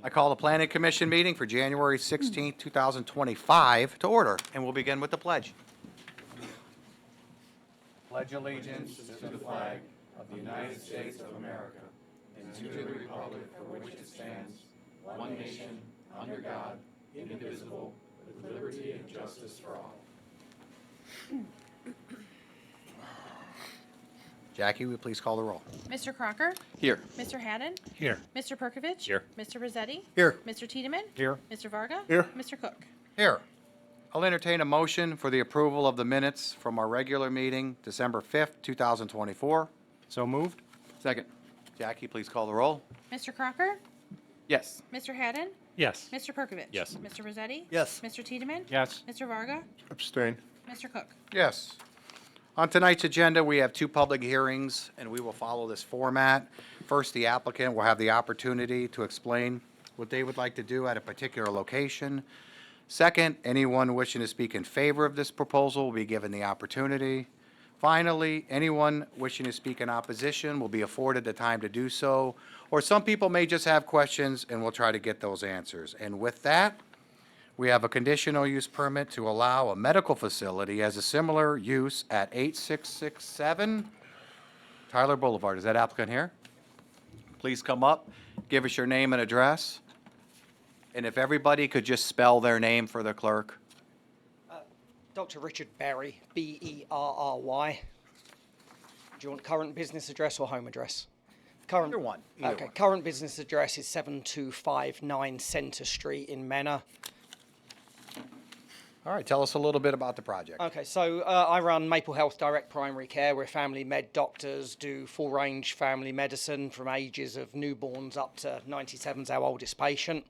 I call the Planning Commission meeting for January 16th, 2025 to order, and we'll begin with the pledge. Pledge allegiance to the flag of the United States of America and to the republic for which it stands, one nation, under God, indivisible, with liberty and justice for all. Jackie, will you please call the roll? Mr. Crocker? Here. Mr. Haddon? Here. Mr. Perkovich? Here. Mr. Rossetti? Here. Mr. Tiedemann? Here. Mr. Varga? Here. Mr. Cook? Here. I'll entertain a motion for the approval of the minutes from our regular meeting, December 5th, 2024. So moved? Second. Jackie, please call the roll. Mr. Crocker? Yes. Mr. Haddon? Yes. Mr. Perkovich? Yes. Mr. Rossetti? Yes. Mr. Tiedemann? Yes. Mr. Varga? Abstain. Mr. Cook? Yes. On tonight's agenda, we have two public hearings, and we will follow this format. First, the applicant will have the opportunity to explain what they would like to do at a particular location. Second, anyone wishing to speak in favor of this proposal will be given the opportunity. Finally, anyone wishing to speak in opposition will be afforded the time to do so, or some people may just have questions, and we'll try to get those answers. And with that, we have a conditional use permit to allow a medical facility as a similar use at 8667 Tyler Boulevard. Is that applicant here? Please come up, give us your name and address. And if everybody could just spell their name for the clerk. Dr. Richard Berry, Berry. Do you want current business address or home address? Current. Either one, either Okay, one. current business address is 7259 Center Street in Menor. All right, tell us a little bit about the project. Okay, so I run Maple Health Direct Primary Care. We're family med doctors, do full range family medicine from ages of newborns up to 97's our oldest patient.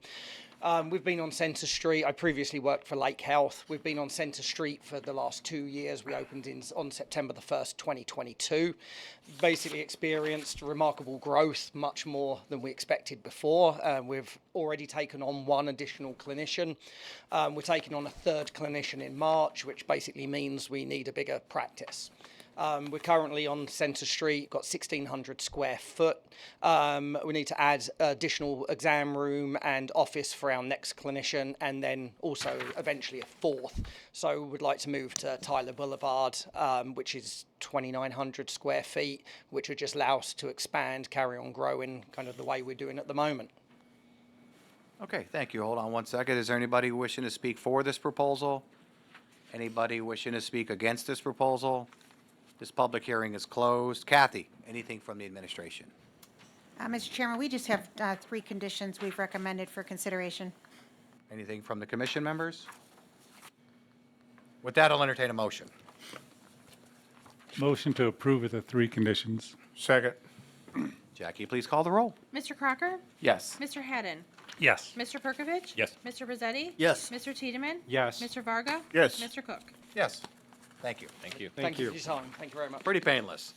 We've been on Center Street. I previously worked for Lake Health. We've been on Center Street for the last 2 years. We opened on September the 1st, 2022. Basically experienced remarkable growth, much more than we expected before. We've already taken on one additional clinician. We're taking on a third clinician in March, which basically means we need a bigger practice. We're currently on Center Street, got 1,600 square foot. We need to add additional exam room and office for our next clinician, and then also eventually a fourth. So we'd like to move to Tyler Boulevard, which is 2,900 square feet, which would just allow us to expand, carry on growing kind of the way we're doing at the moment. Okay, thank you. Hold on one second. Is there anybody wishing to speak for this proposal? Anybody wishing to speak against this proposal? This public hearing is closed. Kathy, anything from the administration? Mr. Chairman, we just have three conditions we've recommended for consideration. Anything from the commission members? With that, I'll entertain a motion. Motion to approve with the three conditions. Second. Jackie, please call the roll. Mr. Crocker? Yes. Mr. Haddon? Yes. Mr. Perkovich? Yes. Mr. Rossetti? Yes. Mr. Tiedemann? Yes. Mr. Varga? Yes. Mr. Cook? Yes. Thank you. Thank you. Thank you for your time. Thank you very much. Pretty painless.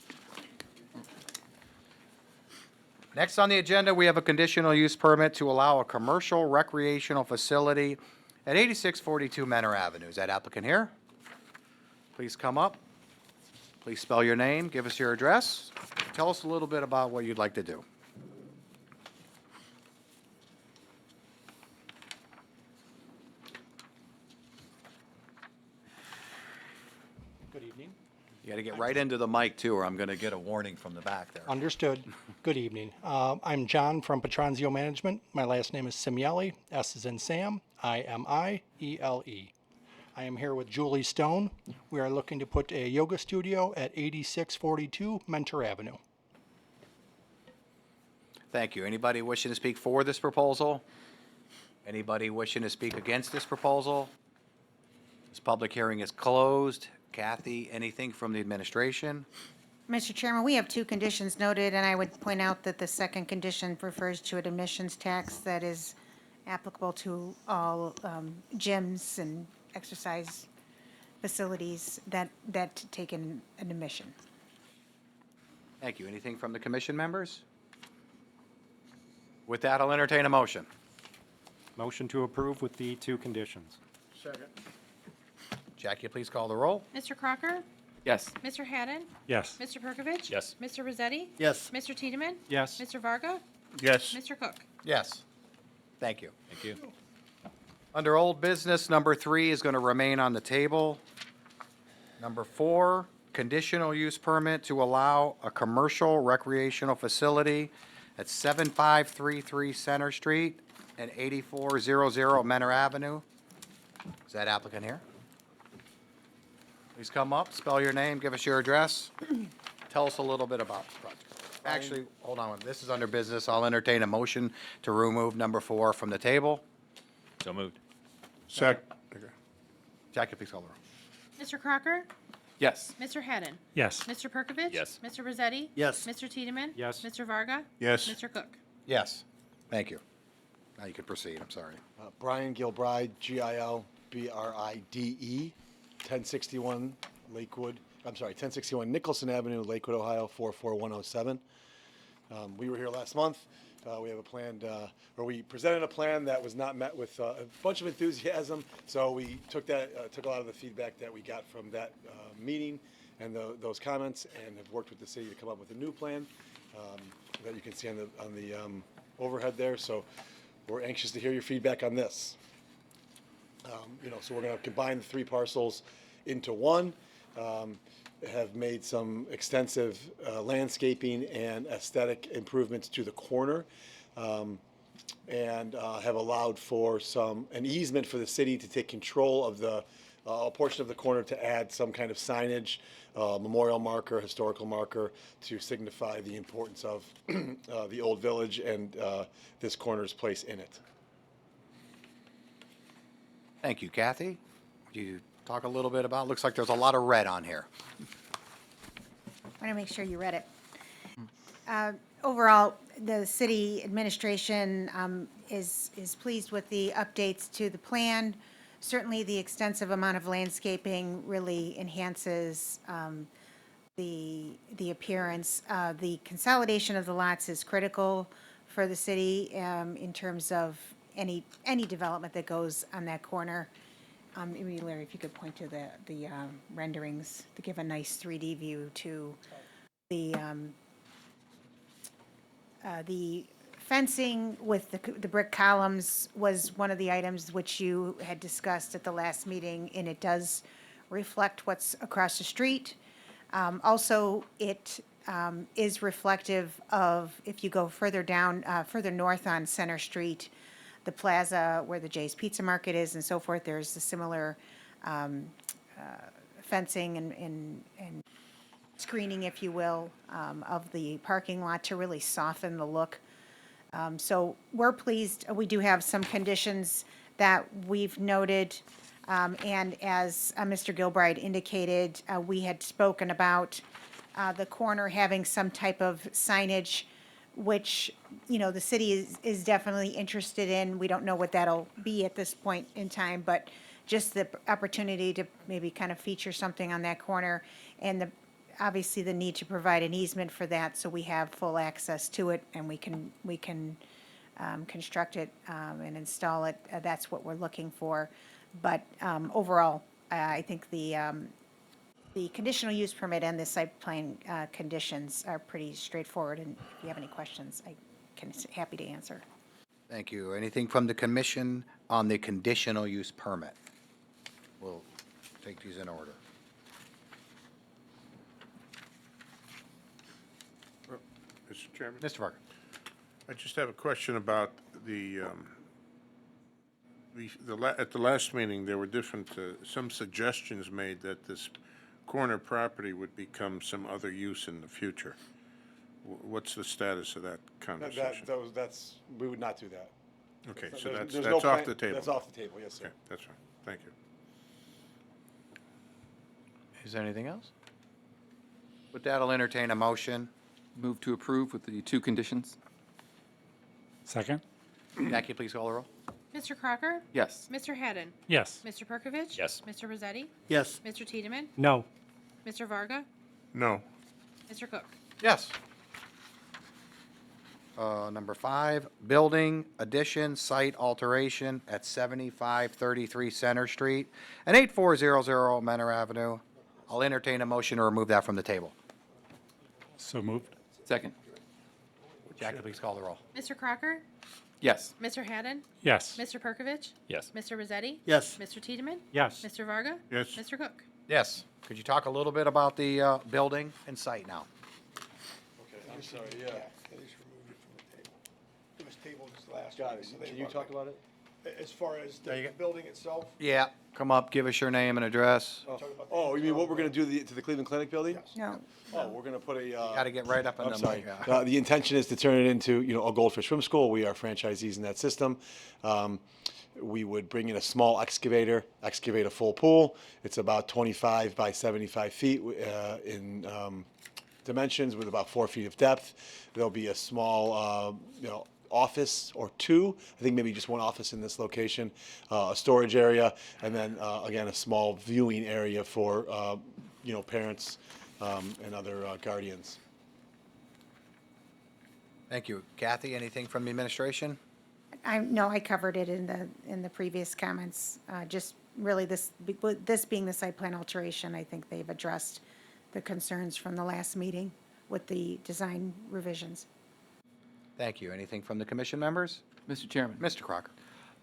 Next on the agenda, we have a conditional use permit to allow a commercial recreational facility at 8642 Menor Avenue. Is that applicant here? Please come up. Please spell your name, give us your address. Tell us a little bit about what you'd like to do. Good evening. You got to get right into the mic, too, or I'm going to get a warning from the back there. Understood. Good evening. I'm John from Petronzio Management. My last name is Simiele. S is in Sam. Imiele. I am here with Julie Stone. We are looking to put a yoga studio at 8642 Mentor Avenue. Thank you. Anybody wishing to speak for this proposal? Anybody wishing to speak against this proposal? This public hearing is closed. Kathy, anything from the administration? Mr. Chairman, we have two conditions noted, and I would point out that the second condition refers to an admissions tax that is applicable to all gyms and exercise facilities that take in an admission. Thank you. Anything from the commission members? With that, I'll entertain a motion. Motion to approve with the two conditions. Second. Jackie, please call the roll. Mr. Crocker? Yes. Mr. Haddon? Yes. Mr. Perkovich? Yes. Mr. Rosetti? Yes. Mr. Tiedemann? Yes. Mr. Varga? Yes. Mr. Cook? Yes. Thank you. Thank you. Under old business, number 3 is going to remain on the table. Number 4, conditional use permit to allow a commercial recreational facility at 7533 Center Street and 8400 Menor Avenue. Is that applicant here? Please come up, spell your name, give us your address. Tell us a little bit about the project. Actually, hold on, this is under business. I'll entertain a motion to remove number 4 from the table. So moved. Second. Jackie, please call the roll. Mr. Crocker? Yes. Mr. Haddon? Yes. Mr. Perkovich? Yes. Mr. Rosetti? Yes. Mr. Tiedemann? Yes. Mr. Varga? Yes. Mr. Cook? Yes, thank you. Now you can proceed, I'm sorry. Brian Gilbride, Gilbride, 1061 Lakewood, 1061 Nicholson Avenue, Lakewood, Ohio, 44107. We were here last month. We have a plan, or we presented a plan that was not met with a bunch of enthusiasm. So we took a lot of the feedback that we got from that meeting and those comments, and have worked with the city to come up with a new plan that you can see on the overhead there. So we're anxious to hear your feedback on this. So we're going to combine the 3 parcels into one. Have made some extensive landscaping and aesthetic improvements to the corner, and have allowed for an easement for the city to take control of a portion of the corner to add some kind of signage, memorial marker, historical marker to signify the importance of the old village and this corner's place in it. Thank you, Kathy. Would you talk a little bit about, looks like there's a lot of red on here. I want to make sure you read it. Overall, the city administration is pleased with the updates to the plan. Certainly, the extensive amount of landscaping really enhances the appearance. The consolidation of the lots is critical for the city in terms of any development that goes on that corner. Maybe Larry, if you could point to the renderings to give a nice 3D view to the fencing with the brick columns was one of the items which you had discussed at the last meeting, and it does reflect what's across the street. Also, it is reflective of, if you go further down, further north on Center Street, the plaza where the Jay's Pizza Market is and so forth, there's a similar fencing and screening, if you will, of the parking lot to really soften the look. So we're pleased. We do have some conditions that we've noted. And as Mr. Gilbride indicated, we had spoken about the corner having some type of signage, which, the city is definitely interested in. We don't know what that'll be at this point in time, but just the opportunity to maybe kind of feature something on that corner, and obviously the need to provide an easement for that, so we have full access to it, and we can construct it and install it. That's what we're looking for. But overall, I think the conditional use permit and the site plan conditions are pretty straightforward, and if you have any questions, I can happy to answer. Thank you. Anything from the commission on the conditional use permit? We'll take these in order. Mr. Chairman? Mr. Varga. I just have a question about at the last meeting, there were some suggestions made that this corner property would become some other use in the future. What's the status of that conversation? We would not do that. Okay, so There's that's no off plan- the table. That's off the table, yes, sir. Okay, that's fine. Thank you. Is there anything else? With that, I'll entertain a motion. Move to approve with the 2 conditions. Second? Jackie, please call the roll. Mr. Crocker? Yes. Mr. Haddon? Yes. Mr. Perkovich? Yes. Mr. Rosetti? Yes. Mr. Tiedemann? No. Mr. Varga? No. Mr. Cook? Yes. Number 5, building addition site alteration at 7533 Center Street and 8400 Menor Avenue. I'll entertain a motion to remove that from the table. So moved. Second. Jackie, please call the roll. Mr. Crocker? Yes. Mr. Haddon? Yes. Mr. Perkovich? Yes. Mr. Rozsetti? Yes. Mr. Tiedemann? Yes. Mr. Varga? Yes. Mr. Cook? Yes. Could you talk a little bit about the building and site now? I'm sorry, yeah. They just removed it from the table. It was tabled this last Got week, it. so they Can you brought talk it about it? back. As far as There you the go. building itself? Yeah, come up, give us your name and address. Oh, you mean what we're gonna do to the Cleveland Clinic building? No, Oh, we're gonna put a, Got to get right up in I'm the sorry. mic. The intention is to turn it into, a Goldfish Swim School. We are franchisees in that system. We would bring in a small excavate a full pool. It's about 25 by 75 feet in dimensions with about 4 feet of depth. There'll be a small, office or two. I think maybe just one office in this location, a storage area, and then again a small viewing area for parents and other guardians. Thank you. Kathy, anything from the administration? no, I covered it in the previous comments. Just really this being the site plan alteration, I think they've addressed the concerns from the last meeting with the design revisions. Thank you. Anything from the commission members? Mr. Chairman. Mr. Crocker?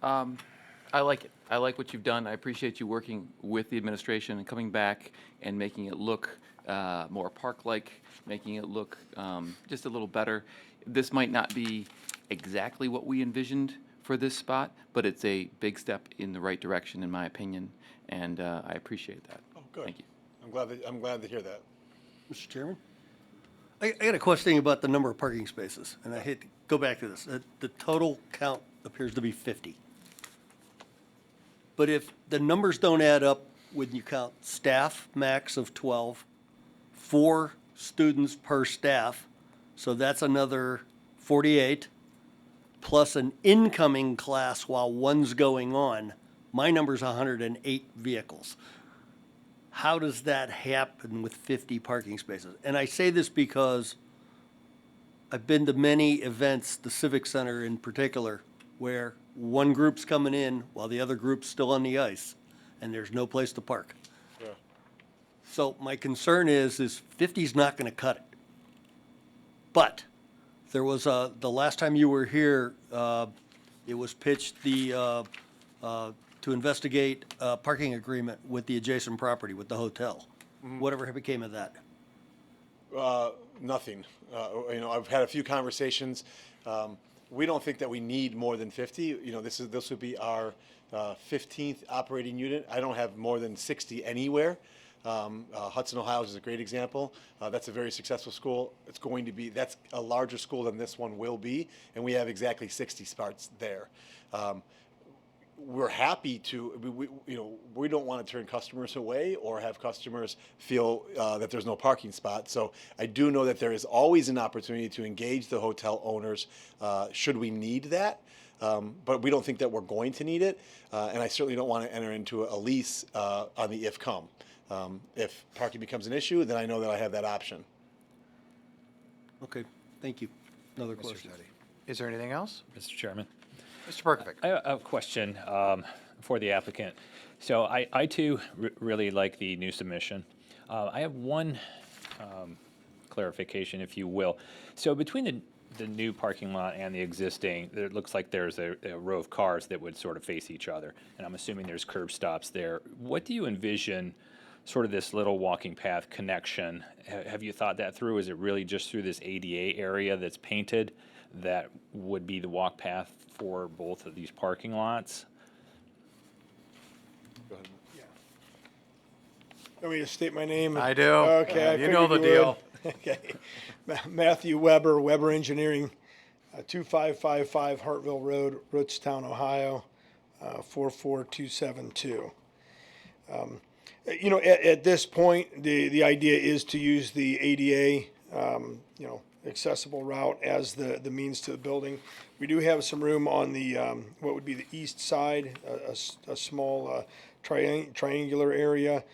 I like it. I like what you've done. I appreciate you working with the administration and coming back and making it look more park-like, making it look just a little better. This might not be exactly what we envisioned for this spot, but it's a big step in the right direction, in my opinion, and I appreciate that. Oh, good. Thank you. I'm glad to hear that. Mr. Chairman? I got a question about the number of parking spaces, and I hate to go back to this. The total count appears to be 50. But if the numbers don't add up when you count staff, max of 12, 4 students per staff, so that's another 48, plus an incoming class while one's going on, my number's 108 vehicles. How does that happen with 50 parking spaces? And I say this because I've been to many events, the Civic Center in particular, where one group's coming in while the other group's still on the ice, and there's no place to park. Yeah. So my concern is 50's not gonna cut it. But there was the last time you were here, it was pitched to investigate a parking agreement with the adjacent property, with the hotel. Whatever became of that? Nothing. I've had a few conversations. We don't think that we need more than 50. This would be our 15th operating unit. I don't have more than 60 anywhere. Hudson, Ohio is a great example. That's a very successful school. That's a larger school than this one will be, and we have exactly 60 spots there. We're happy to, we don't want to turn customers away or have customers feel that there's no parking spot. So I do know that there is always an opportunity to engage the hotel owners should we need that. But we don't think that we're going to need it. And I certainly don't want to enter into a lease on the if come. If parking becomes an issue, then I know that I have that option. Okay, thank you. Another Mr. question. Suddy. Is there anything else? Mr. Chairman, Mr. Perkovic? I have a question for the applicant. So I too really like the new submission. I have one clarification, if you will. So between the new parking lot and the existing, it looks like there's a row of cars that would sort of face each other, and I'm assuming there's curb stops there. What do you envision sort of this little walking path connection? Have you thought that through? Is it really just through this ADA area that's painted that would be the walk path for both of these parking lots? Go ahead. Want me to state my name? I do. Okay, I You know the figured you deal. would. Okay. Matthew Weber, Weber Engineering, 2555 Hartville Road, Rootstown, Ohio, 44272. At this point, the idea is to use the ADA, accessible route as the means to the building. We do have some room on the, what would be the east side, a small triangular area.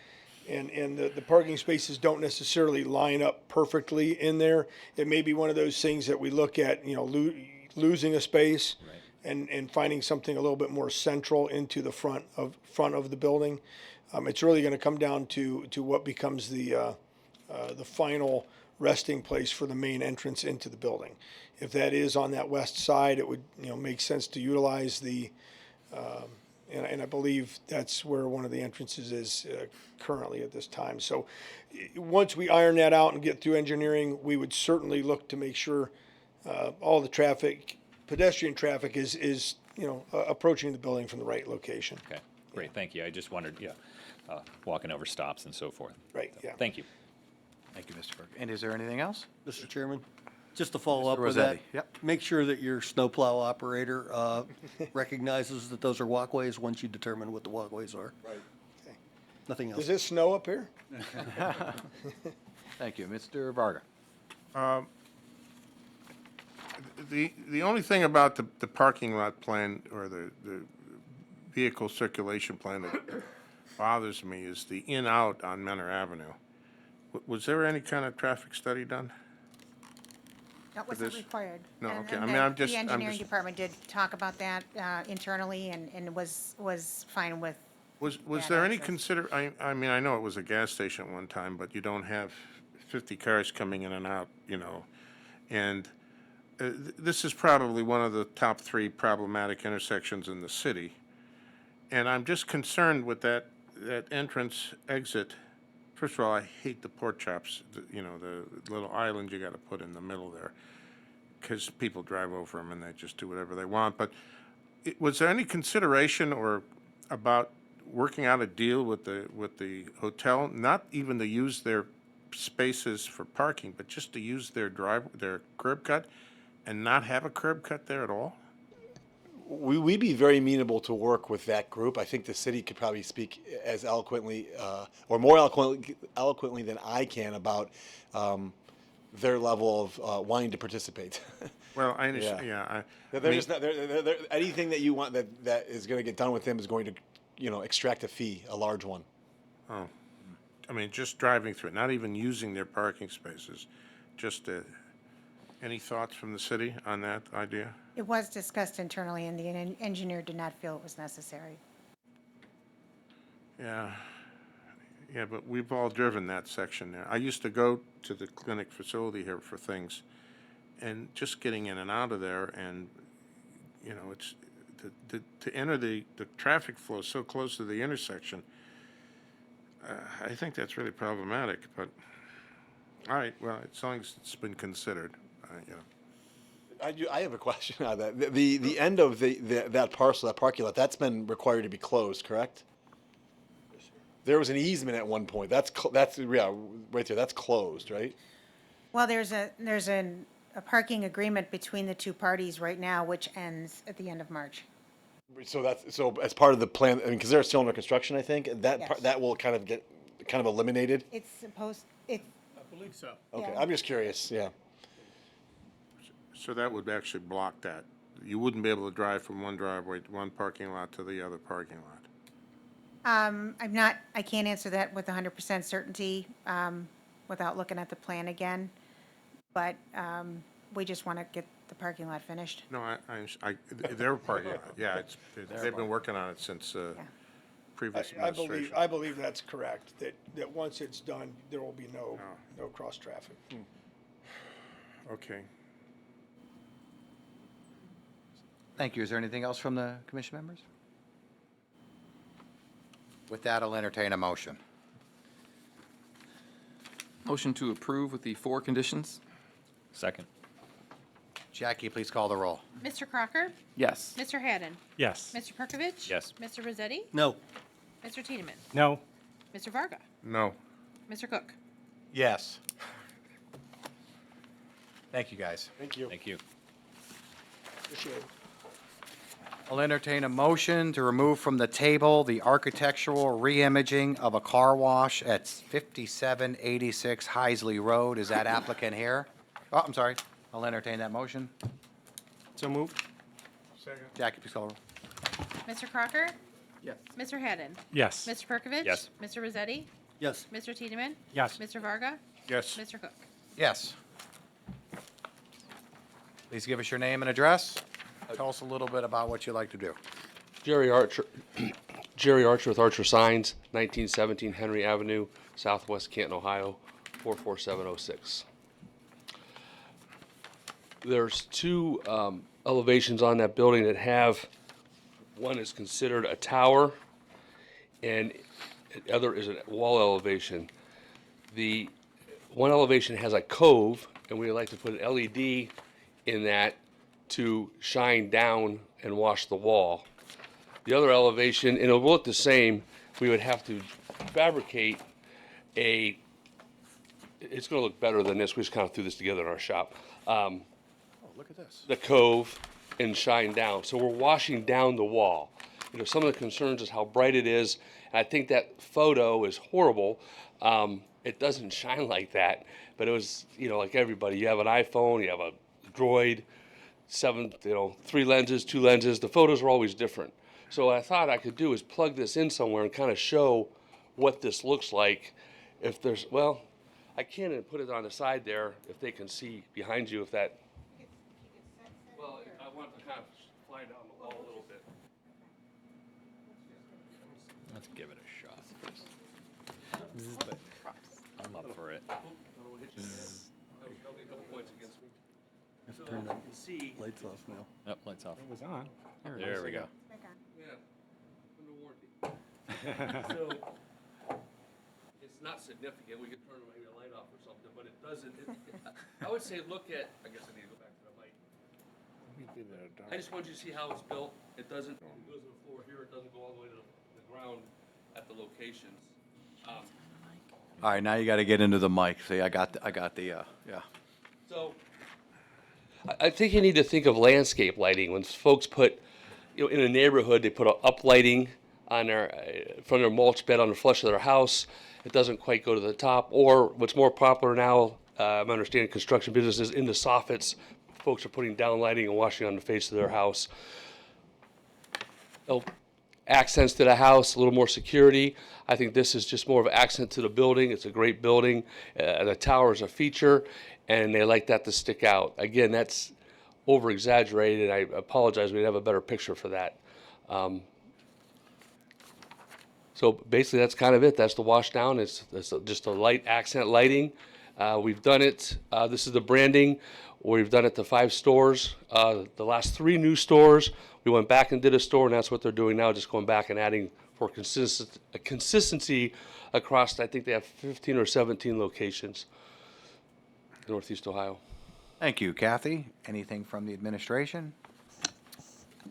And the parking spaces don't necessarily line up perfectly in there. It may be one of those things that we look at, losing a space and finding something a little bit more central into the front of the building. It's really going to come down to what becomes the final resting place for the main entrance into the building. If that is on that west side, it would, make sense to utilize and I believe that's where one of the entrances is currently at this time. So once we iron that out and get through engineering, we would certainly look to make sure all the pedestrian traffic is approaching the building from the right location. Okay, great, thank you. I just wondered, walking over stops and so forth. Right, yeah. Thank you. Thank you, Mr. Burke. And is there anything else? Mr. Chairman, just to follow Mr. up with that. Rossetti, yep. Make sure that your snowplow operator recognizes that those are walkways once you determine what the walkways are. Right. Nothing else. Does it snow up here? Thank you. Mr. Varga? The only thing about the parking lot plan or the vehicle circulation plan that bothers me is the in-out on Menor Avenue. Was there any kind of traffic study done? That wasn't this? required. No, And- okay. and I mean, the- I'm just- The I'm engineering just- department did talk about that internally and was fine with. Was Bad there any access. I mean, I know it was a gas station at one time, but you don't have 50 cars coming in and out, And this is probably one of the top 3 problematic intersections in the city. And I'm just concerned with that entrance exit. First of all, I hate the pork chops, the little island you got to put in the middle there, because people drive over them and they just do whatever they want. But was there any consideration or about working out a deal with the hotel, not even to use their spaces for parking, but just to use their curb cut, and not have a curb cut there at all? We'd be very amenable to work with that group. I think the city could probably speak as eloquently or more eloquently than I can about their level of wanting to participate. Well, I understand. Yeah. I They're mean, just not, they're, anything that you want that is going to get done with them is going to extract a fee, a large one. I mean, just driving through it, not even using their parking spaces. Just any thoughts from the city on that idea? It was discussed internally and the engineer did not feel it was necessary. Yeah. Yeah, but we've all driven that section there. I used to go to the clinic facility here for things, and just getting in and out of there, and, it's, to enter the traffic flow so close to the intersection, I think that's really problematic, but, all right, well, as long as it's been considered, I have a question on that. The end of that parcel, that parking lot, that's been required to be closed, correct? There was an easement at one point. That's right there. That's closed, right? Well, there's a parking agreement between the two parties right now, which ends at the end of March. So as part of the plan, I mean, because they're still under construction, I think Yes. that will kind of get eliminated. It's supposed, it, I believe so. Okay, Yeah. I'm just curious. Yeah. so that would actually block that. You wouldn't be able to drive from one driveway, one parking lot to the other parking lot. I can't answer that with 100% certainty, without looking at the plan again. But, we just want to get the parking lot finished. No, they're parking lot, yeah, they've been working on it since, previous I administration. believe that's correct, that once it's done, there will be no cross traffic. Okay. Thank you. Is there anything else from the commission members? With that, I'll entertain a motion. Motion to approve with the 4 conditions? Second. Jackie, please call the roll. Mr. Crocker? Yes. Mr. Haddon? Yes. Mr. Perkovich? Yes. Mr. Rossetti? No. Mr. Tiedemann? No. Mr. Varga? No. Mr. Cook? Yes. Thank you, guys. Thank you. Thank you. Appreciate it. I'll entertain a motion to remove from the table the architectural reimaging of a car wash at 5786 Heisley Road. Is that applicant here? Oh, I'm sorry. I'll entertain that motion. So moved? Second. Jackie, please call the roll. Mr. Crocker? Yes. Mr. Haddon? Yes. Mr. Perkovich? Yes. Mr. Rossetti? Yes. Mr. Tiedemann? Yes. Mr. Varga? Yes. Mr. Cook? Yes. Please give us your name and address. Tell us a little bit about what you'd like to do. Jerry Archer, Jerry Archer with Archer Signs, 1917 Henry Avenue, Southwest Canton, Ohio, 44706. There's two elevations on that building that have, one is considered a tower, and the other is a wall elevation. The one elevation has a cove, and we would like to put an LED in that to shine down and wash the wall. The other elevation, and it'll look the same, we would have to fabricate it's gonna look better than this, we just kind of threw this together in our shop. Oh, look at this. The cove and shine down. So we're washing down the wall. You know, some of the concerns is how bright it is. And I think that photo is horrible. It doesn't shine like that, but it was, you know, like everybody, you have an iPhone, you have a Droid, 3 lenses, 2 lenses. The photos are always different. So what I thought I could do is plug this in somewhere and kind of show what this looks like. If there's, well, I can put it on the side there if they can see behind you if that. Well, I want to kind of fly down the wall a little bit. Let's give it a shot. I'm up for it. Turn the lights off now. Yep, lights off. It was on. There we go. Yeah, under warranty. So, it's not significant, we could turn maybe a light off or something, but it doesn't, I would say look at, I guess I need to go back to the mic. I just want you to see how it's built. It doesn't, it goes to the floor here, it doesn't go all the way to the ground at the locations. All right, now you got to get into the mic. See, I got the, yeah. So, I think you need to think of landscape lighting. When folks put, you know, in a neighborhood, they put up lighting on their, from their mulch bed on the flush of their house. It doesn't quite go to the top. Or what's more popular now, I'm understanding construction businesses, in the soffits, folks are putting down lighting and washing on the face of their house. Oh, accents to the house, a little more security. I think this is just more of an accent to the building. It's a great building. The tower is a feature, and they like that to stick out. Again, that's over exaggerated. I apologize. We'd have a better picture for that. So basically, that's kind of it. That's the wash down. It's just a light accent lighting. We've done it. This is the branding. We've done it to 5 stores. The last 3 new stores, we went back and did a store, and that's what they're doing now, just going back and adding for consistency across, I think they have 15 or 17 locations in Northeast Ohio. Thank you, Kathy. Anything from the administration?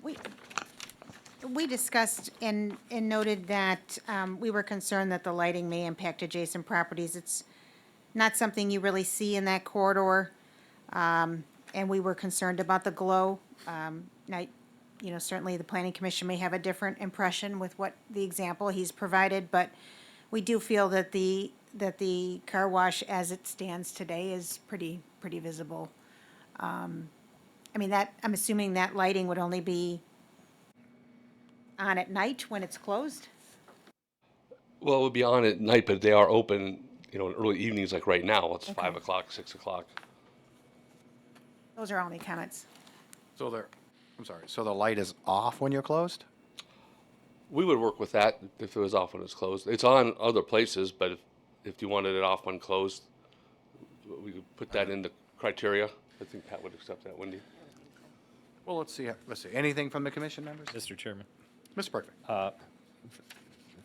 We discussed and noted that we were concerned that the lighting may impact adjacent properties. It's not something you really see in that corridor, and we were concerned about the glow. Now, you know, certainly the Planning Commission may have a different impression with what the example he's provided, but we do feel that the car wash as it stands today is pretty visible. I mean, I'm assuming that lighting would only be on at night when it's closed? Well, it would be on at night, but they are open, you know, in early evenings like right now. It's 5 o'clock, 6 o'clock. Those are all my comments. So so the light is off when you're closed? We would work with that if it was off when it's closed. It's on other places, but if you wanted it off when closed, we could put that in the criteria. I think Pat would accept that, Wendy. Well, let's see. Anything from the commission members? Mr. Chairman. Mr. Berkeley.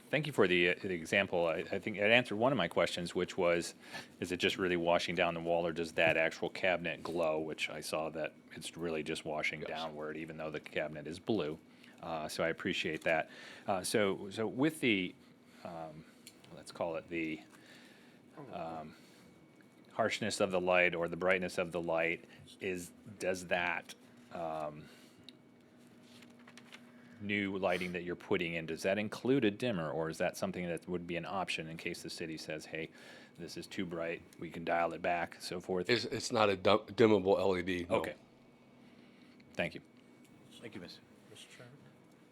Thank you for the example. I think it answered one of my questions, which was, is it just really washing down the wall, or does that actual cabinet glow, which I saw that it's really just washing downward, even though the cabinet is blue. So I appreciate that. So with the, let's call it the harshness of the light or the brightness of the light, does that new lighting that you're putting in, does that include a dimmer, or is that something that would be an option in case the city says, hey, this is too bright, we can dial it back, so forth? It's not a dimmable LED, no. Okay. Thank you. Thank you, Mr. Chairman.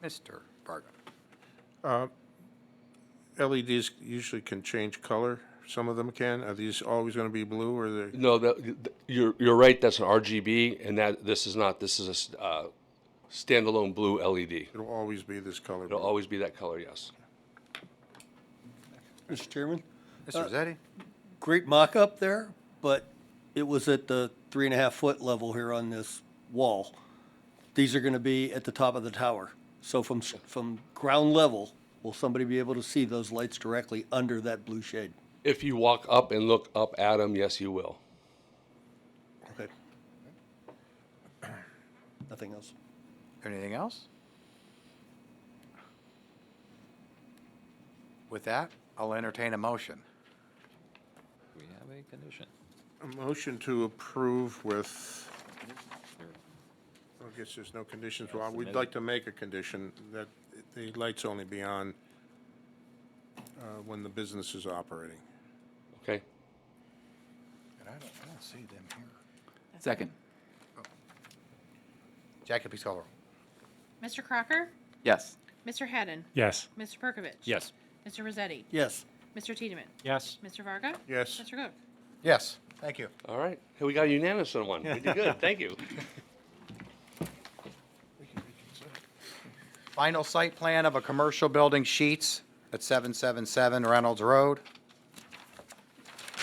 Mr. Varga. LEDs usually can change color. Some of them can. Are these always going to be blue, or they? No, you're right. That's an RGB, and this is not. This is a standalone blue LED. It'll always be this color. It'll always be that color, yes. Mr. Chairman, Mr. Rossetti? great mock-up there, but it was at the 3.5-foot level here on this wall. These are gonna be at the top of the tower. So from ground level, will somebody be able to see those lights directly under that blue shade? If you walk up and look up at them, yes, you will. Okay. Nothing else. Anything else? With that, I'll entertain a motion. We have a condition. A motion to approve with, I guess there's no conditions. Well, we'd like to make a condition that the lights only be on when the business is operating. Okay? And I don't see them here. Second. Jackie, please call the roll. Mr. Crocker? Yes. Mr. Haddon? Yes. Mr. Perkovich? Yes. Mr. Rossetti? Yes. Mr. Tiedemann? Yes. Mr. Varga? Yes. Mr. Cook? Yes, thank you. All right. Hey, we got a unanimous on one. We did good. Thank you. Final site plan of a commercial building, Sheets, at 777 Reynolds Road.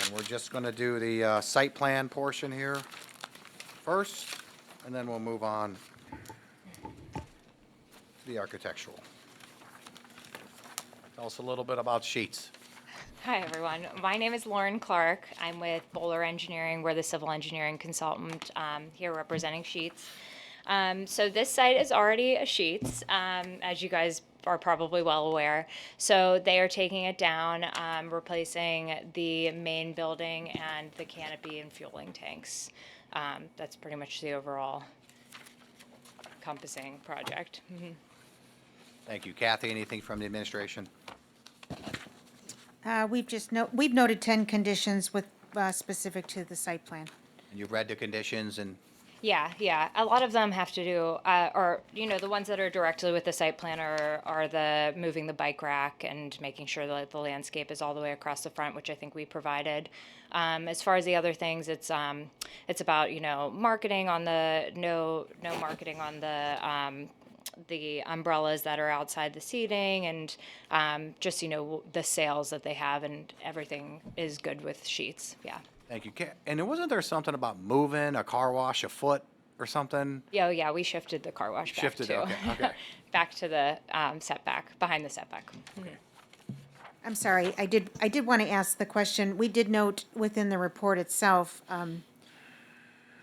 And we're just going to do the site plan portion here first, and then we'll move on to the architectural. Tell us a little bit about Sheets. Hi, everyone. My name is Lauren Clark. I'm with Bowler Engineering. We're the civil engineering consultant here representing Sheets. So this site is already a Sheets, as you guys are probably well aware. So they are taking it down, replacing the main building and the canopy and fueling tanks. That's pretty much the overall encompassing project. Thank you. Kathy, anything from the administration? We've noted 10 conditions with, specific to the site plan. And you've read the conditions and Yeah. A lot of them have to do, or, the ones that are directly with the site plan are the moving the bike rack and making sure that the landscape is all the way across the front, which I think we provided. As far as the other things, it's about, marketing on no marketing on the umbrellas that are outside the seating and just, the sales that they have, and everything is good with Sheets. Yeah. thank you. And wasn't there something about moving a car wash a foot or something? Yeah, we shifted the car wash back Shifted, too. okay. Back to the setback, behind the setback. I'm sorry, I did want to ask the question. We did note within the report itself,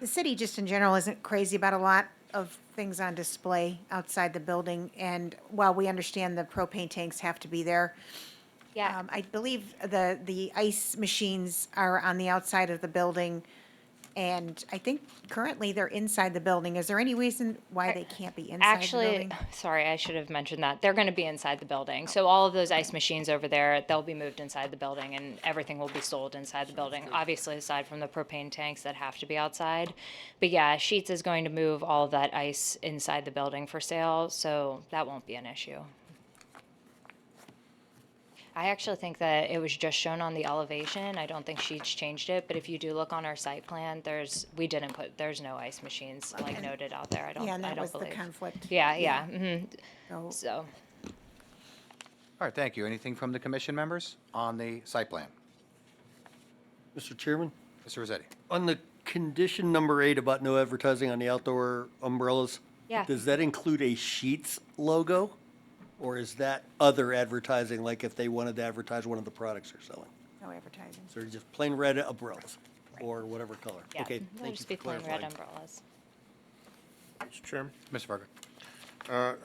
the city just in general isn't crazy about a lot of things on display outside the building. And while we understand the propane tanks have to be there, Yeah. I believe the ice machines are on the outside of the building, and I think currently they're inside the building. Is there any reason why they can't be inside the Actually, building? sorry, I should have mentioned that. They're going to be inside the building. So all of those ice machines over there, they'll be moved inside the building, and everything will be sold inside the building. Obviously, aside from the propane tanks that have to be outside. But yeah, Sheets is going to move all of that ice inside the building for sale, so that won't be an issue. I actually think that it was just shown on the elevation. I don't think Sheets changed it, but if you do look on our site plan, there's no ice machines like noted out there. I don't Yeah, and that was believe. the conflict. Yeah. So, All right, thank you. Anything from the commission members on the site plan? Mr. Chairman, Mr. Rossetti? on the condition number 8 about no advertising on the outdoor umbrellas. Yeah. Does that include a Sheets logo? Or is that other advertising, like if they wanted to advertise one of the products they're selling? No advertising. So they're just plain red umbrellas, or whatever color? yeah, Okay, they'll thank you just for be plain red clarifying. umbrellas. Mr. Chairman, Mr. Varga?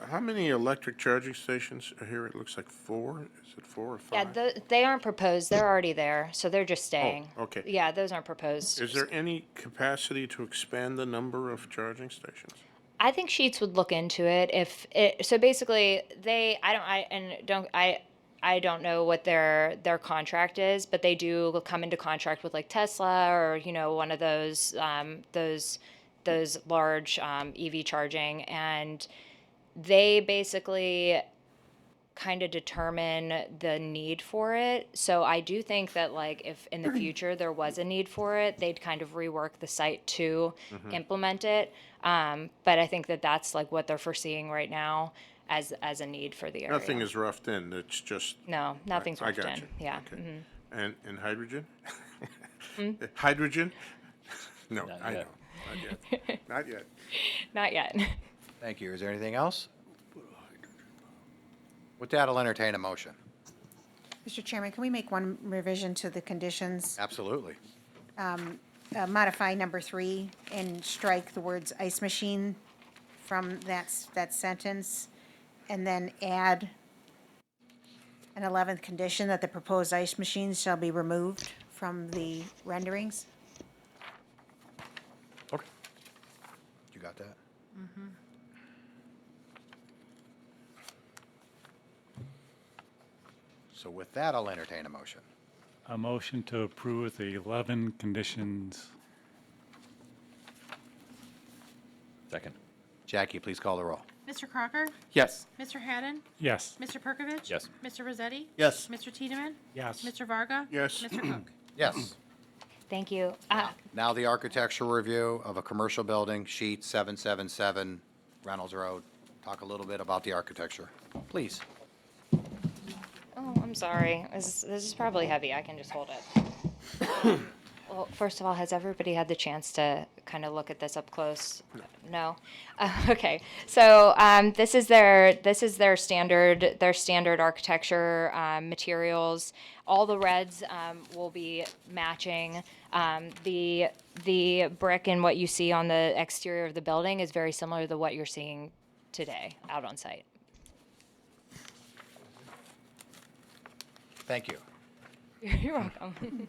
how many electric charging stations are here? It looks like 4. Is it 4 or 5? Yeah, they aren't proposed. They're already there, so they're just staying. okay. Yeah, those aren't proposed. Is there any capacity to expand the number of charging stations? I think Sheets would look into it if it. So basically, I don't know what their contract is, but they do come into contract with like Tesla or one of those large EV charging, and they basically kind of determine the need for it. So I do think that like if in the future there was a need for it, they'd kind of rework the site to implement it. But I think that that's like what they're foreseeing right now as a need for the area. Nothing is roughed in, it's just. No, nothing's I roughed got in. you. Yeah. Okay. Mhm. And hydrogen? Hydrogen? No, Not I know, yet. not yet, not yet. Not yet. Thank you. Is there anything else? With that, I'll entertain a motion. Mr. Chairman, can we make one revision to the conditions? Absolutely. Modify number 3 and strike the words ice machine from that sentence, and then add an 11th condition that the proposed ice machines shall be removed from the renderings. Okay. You got that? So with that, I'll entertain a motion. A motion to approve with the 11 conditions. Second. Jackie, please call the roll. Mr. Crocker? Yes. Mr. Haddon? Yes. Mr. Perkovich? Yes. Mr. Rossetti? Yes. Mr. Tiedemann? Yes. Mr. Varga? Yes. Mr. Cook? Yes. Thank you. Now the architectural review of a commercial building, sheet 777 Reynolds Road. Talk a little bit about the architecture, please. Oh, I'm sorry. This is probably heavy. I can just hold it. Well, first of all, has everybody had the chance to kind of look at this up close? No. Okay. So this is their standard architecture materials. All the reds will be matching. The brick and what you see on the exterior of the building is very similar to what you're seeing today out on site. Thank you. You're welcome.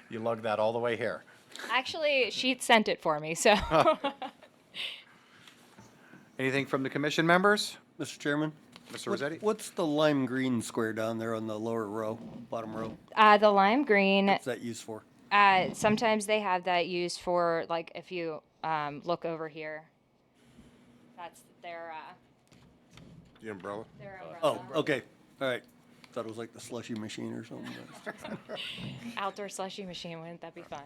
You lugged that all the way here. Actually, she sent it for me, so. Anything from the commission members? Mr. Chairman? Mr. Rossetti? What's the lime green square down there on the lower row, bottom row? The lime green, What's that used for? sometimes they have that used for, like, if you look over here, that's their The umbrella? umbrella. Oh, okay, all right. Thought it was like the slushy machine or something. Outdoor slushy machine, wouldn't that be fun?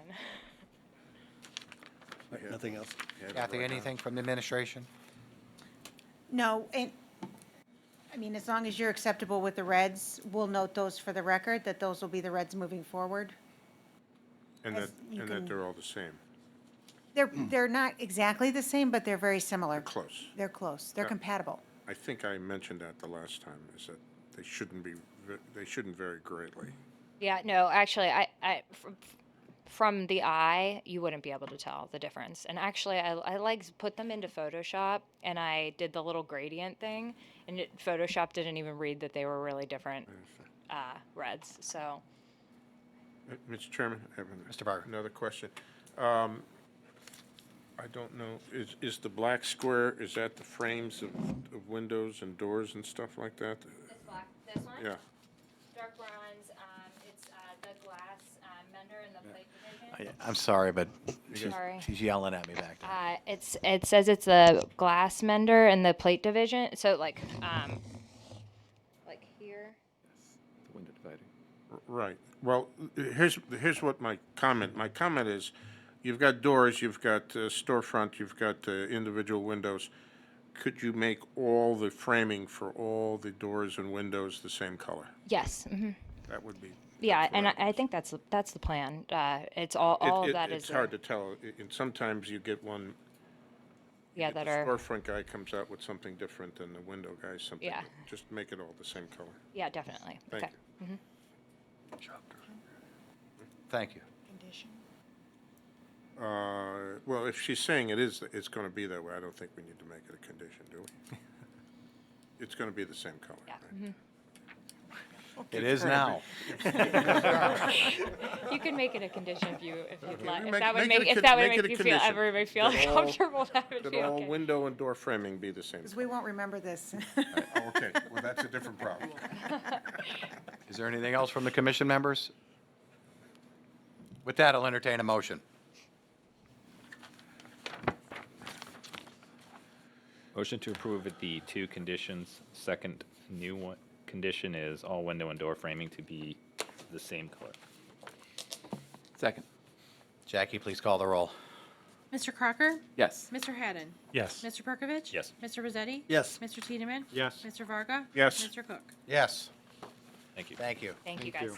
Right, nothing else. Kathy, anything from the administration? No, and, I mean, as long as you're acceptable with the reds, we'll note those for the record, that those will be the reds moving forward. And As that, you and can- that they're all the same, They're not exactly the same, but they're very similar. close. They're close. They're Yeah. compatible. I think I mentioned that the last time, is that they shouldn't vary greatly. Yeah, no, actually, from the eye, you wouldn't be able to tell the difference. And actually, I like put them into Photoshop, and I did the little gradient thing, and Photoshop didn't even read that they were really different reds. So Mr. Chairman, I have Mr. Barger. another question. I don't know, is the black square, is that the frames of windows and doors and stuff like that? this black, this one, Yeah, dark bronze. It's the glass mender and the plate division. I'm sorry, but Sorry. she's yelling at me back there. It says it's the glass mender and the plate division. So like here. The window divider. right. Well, here's what my comment is, you've got doors, you've got storefront, you've got individual windows. Could you make all the framing for all the doors and windows the same color? Yes. Hmm. That would be. Yeah, that's and what I think that's the plan. It's all of that is It's hard to tell, and sometimes you get one. yeah If that the are storefront guy comes out with something different than the window guy, something. Yeah. Just make it all the same color. yeah definitely. Thank Okay. you. Thank you. Condition. Well, if she's saying it's going to be that way, I don't think we need to make it a condition, do we? It's going to be the same color. Yeah. right? It is now. You can make it a condition if you'd like. If Make- that would make it make a if con- that would make it make a you feel condition everybody feel that all- comfortable, that would That be all okay. window and door framing be the same. Because we won't remember this. Oh, okay, well, that's a different problem. Is there anything else from the commission members? With that, I'll entertain a motion. Motion to approve with the two conditions, second new one condition is all window and door framing to be the same color. Second. Jackie, please call the roll. Mr. Crocker? Yes. Mr. Haddon? Yes. Mr. Perkovich? Yes. Mr. Rossetti? Yes. Mr. Tiedemann? Yes. Mr. Varga? Yes. Mr. Cook? Yes. Thank you. Thank you. Thank you, guys.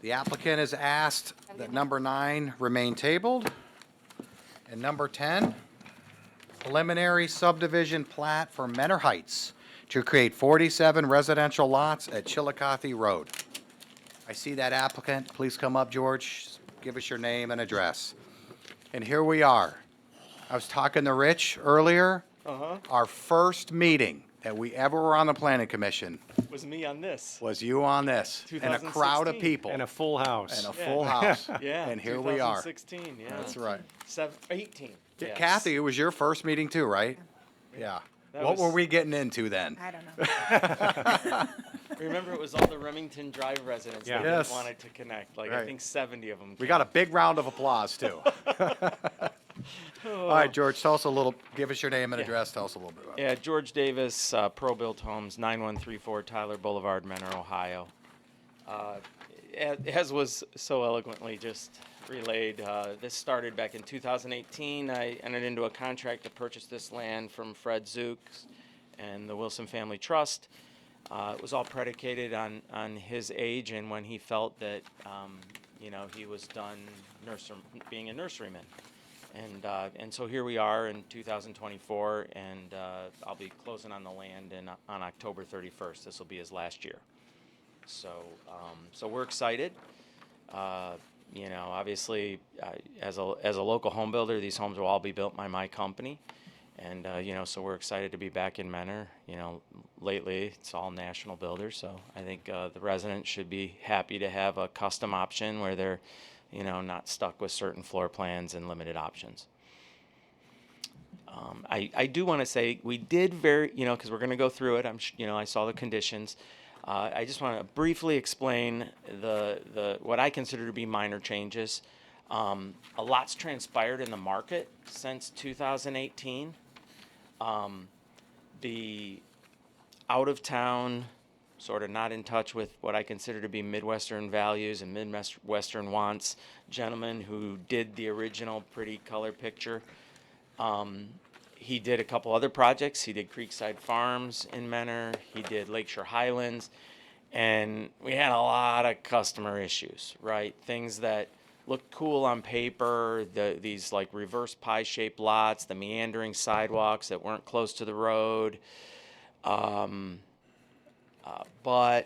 The applicant has asked that number 9 remain tabled. And number 10, preliminary subdivision plat for Menor Heights to create 47 residential lots at Chillicothe Road. I see that applicant. Please come up, George. Give us your name and address. And here we are. I was talking to Rich earlier. Our first meeting that we ever were on the planning commission Was me on this. was you on this. And a crowd of 2016. people. And a full house. And a full house. Yeah. And here we are. 2016, yeah. That's right. 18. yes. Kathy, it was your first meeting too, right? Yeah. That What were was- we getting into then? I don't know. Remember, it was all the Remington Drive residents Yeah. that Yes. wanted to connect. Like, Right. I think 70 of them. We got a big round of applause too. All right, George, tell us a little, give us your name and address, tell us a little bit about it. Yeah, George Davis, Pro Built Homes, 9134 Tyler Boulevard, Menor, Ohio. As was so eloquently just relayed, this started back in 2018. I entered into a contract to purchase this land from Fred Zooks and the Wilson Family Trust. It was all predicated on his age and when he felt that, he was done being a nurseryman. And so here we are in 2024, and I'll be closing on the land on October 31st. This will be his last year. So we're excited. Obviously, as a local home builder, these homes will all be built by my company. And, so we're excited to be back in Menor. Lately, it's all national builders, so I think the residents should be happy to have a custom option where they're not stuck with certain floor plans and limited options. I do want to say we did because we're going to go through it. I saw the conditions. I just want to briefly explain the what I consider to be minor changes. A lot's transpired in the market since 2018. The out of town, sort of not in touch with what I consider to be Midwestern values and Midwestern wants, gentleman who did the original pretty color picture. He did a couple other projects. He did Creekside Farms in Menor. He did Lakeshore Highlands. And we had a lot of customer issues, right? Things that looked cool on paper, these like reverse pie-shaped lots, the meandering sidewalks that weren't close to the road. But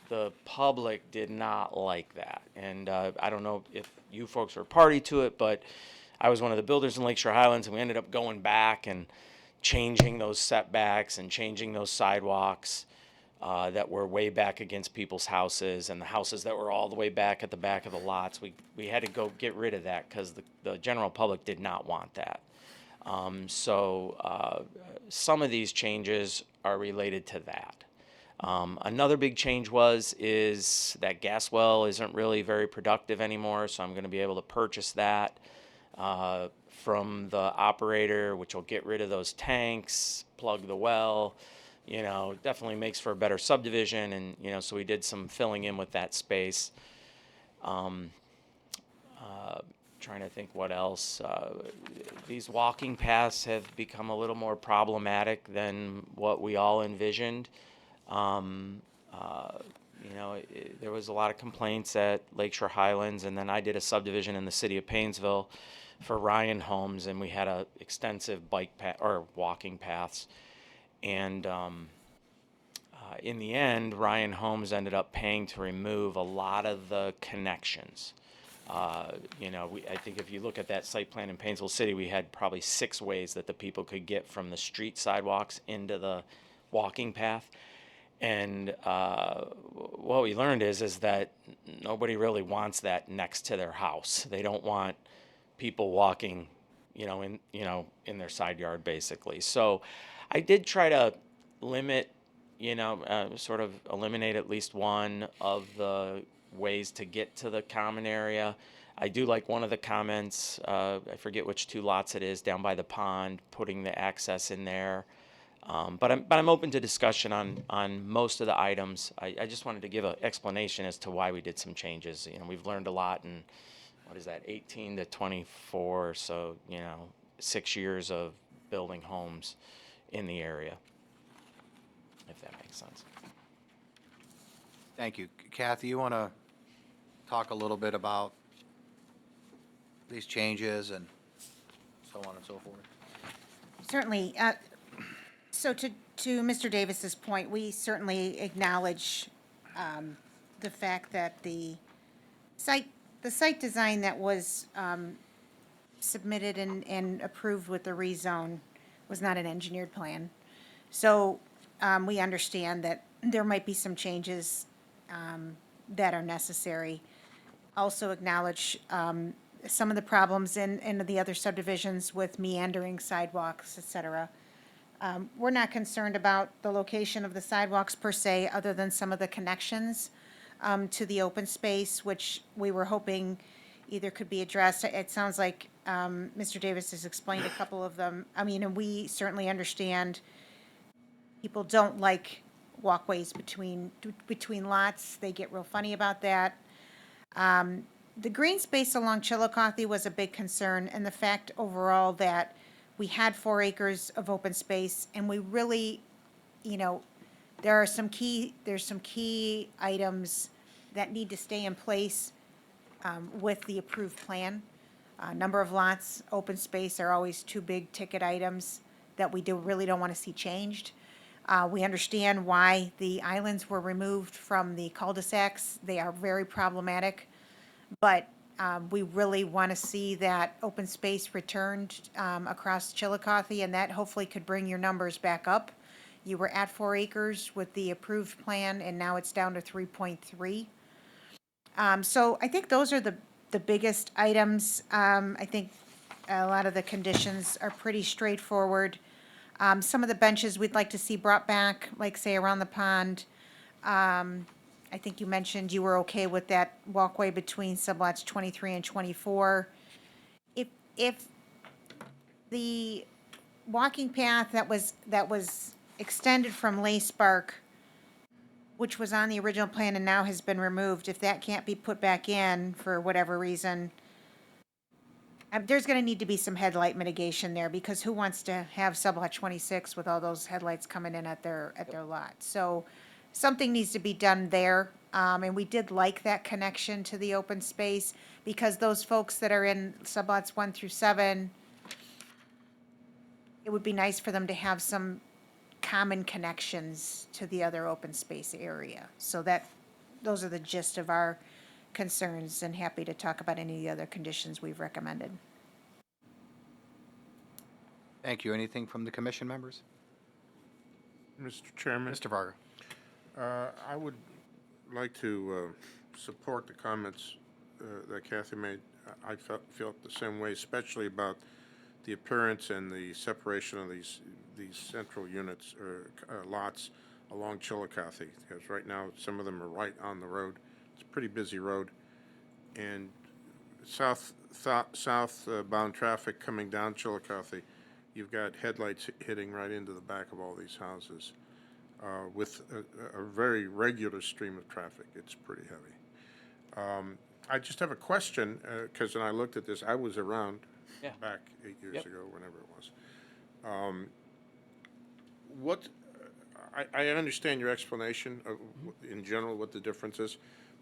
the public did not like that. And I don't know if you folks were party to it, but I was one of the builders in Lakeshore Highlands, and we ended up going back and changing those setbacks and changing those sidewalks that were way back against people's houses, and the houses that were all the way back at the back of the lots. We had to go get rid of that because the general public did not want that. So some of these changes are related to that. Another big change is that gas well isn't really very productive anymore, so I'm going to be able to purchase that from the operator, which will get rid of those tanks, plug the well. Definitely makes for a better subdivision, and so we did some filling in with that space. Trying to think what else. These walking paths have become a little more problematic than what we all envisioned. There was a lot of complaints at Lakeshore Highlands, and then I did a subdivision in the city of Painesville for Ryan Homes, and we had a extensive bike path or walking paths. And in the end, Ryan Homes ended up paying to remove a lot of the connections. I think if you look at that site plan in Painesville City, we had probably 6 ways that the people could get from the street sidewalks into the walking path. And what we learned is that nobody really wants that next to their house. They don't want people walking, in their side yard, basically. So I did try to limit, sort of eliminate at least one of the ways to get to the common area. I do like one of the comments, I forget which 2 lots it is, down by the pond, putting the access in there. But I'm open to discussion on most of the items. I just wanted to give an explanation as to why we did some changes. You know, we've learned a lot in, what is that, 18 to 24, so, 6 years of building homes in the area, if that makes sense. Thank you. Kathy, you want to talk a little bit about these changes and so on and so forth? Certainly. So to Mr. Davis's point, we certainly acknowledge the fact that the site design that was submitted and approved with the rezone was not an engineered plan. So we understand that there might be some changes that are necessary. Also acknowledge some of the problems in the other subdivisions with meandering sidewalks, et cetera. We're not concerned about the location of the sidewalks per se, other than some of the connections to the open space, which we were hoping either could be addressed. It sounds like Mr. Davis has explained a couple of them. I mean, and we certainly understand people don't like walkways between lots. They get real funny about that. The green space along Chillicothe was a big concern, and the fact overall that we had 4 acres of open space, and we really, there's some key items that need to stay in place with the approved plan. Number of lots, open space are always 2 big ticket items that we really don't want to see changed. We understand why the islands were removed from the cul-de-sacs. They are very problematic. But we really want to see that open space returned across Chillicothe, and that hopefully could bring your numbers back up. You were at 4 acres with the approved plan, and now it's down to 3.3. So I think those are the biggest items. I think a lot of the conditions are pretty straightforward. Some of the benches we'd like to see brought back, like say around the pond. I think you mentioned you were okay with that walkway between sublots 23 and 24. If the walking path that was extended from Lace Bark, which was on the original plan and now has been removed, if that can't be put back in for whatever reason, there's going to need to be some headlight mitigation there, because who wants to have sublot 26 with all those headlights coming in at their lot? So something needs to be done there. And we did like that connection to the open space, because those folks that are in sublots 1 through 7, it would be nice for them to have some common connections to the other open space area. So those are the gist of our concerns, and happy to talk about any of the other conditions we've recommended. Thank you. Anything from the commission members? Mr. Chairman? Mr. Varga? I would like to support the comments that Kathy made. I felt the same way, especially about the appearance and the separation of these central units or lots along Chillicothe, because right now some of them are right on the road. It's a pretty busy road, and southbound traffic coming down Chillicothe, you've got headlights hitting right into the back of all these houses. With a very regular stream of traffic. It's pretty heavy. I just have a question, because when I looked at this, I was around back 8 years ago, whenever it was. I understand your explanation of, in general, what the difference is.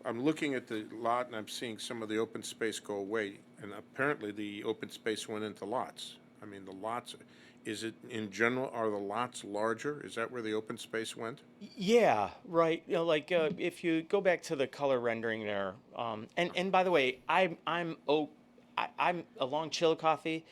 I'm looking at the lot, and I'm seeing some of the open space go away, and apparently the open space went into lots. I mean, the lots... Is it, in general, are the lots larger? Is that where the open space went? Yeah, right. If you go back to the color rendering there, and by the way, I'm along Chillicothe.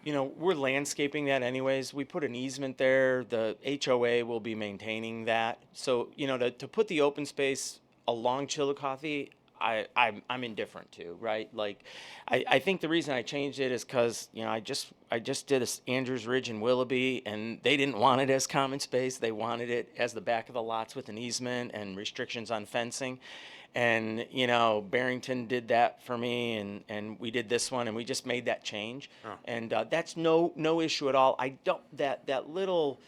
We're landscaping that anyways. We put an easement there. The HOA will be maintaining that. So to put the open space along Chillicothe, I'm indifferent to, right? Like, I think the reason I changed it is because I just did Andrews Ridge and Willoughby, and they didn't want it as common space. They wanted it as the back of the lots with an easement and restrictions on fencing. And Barrington did that for me, and we did this one, and we just made that change. And that's no issue at all. I don't that little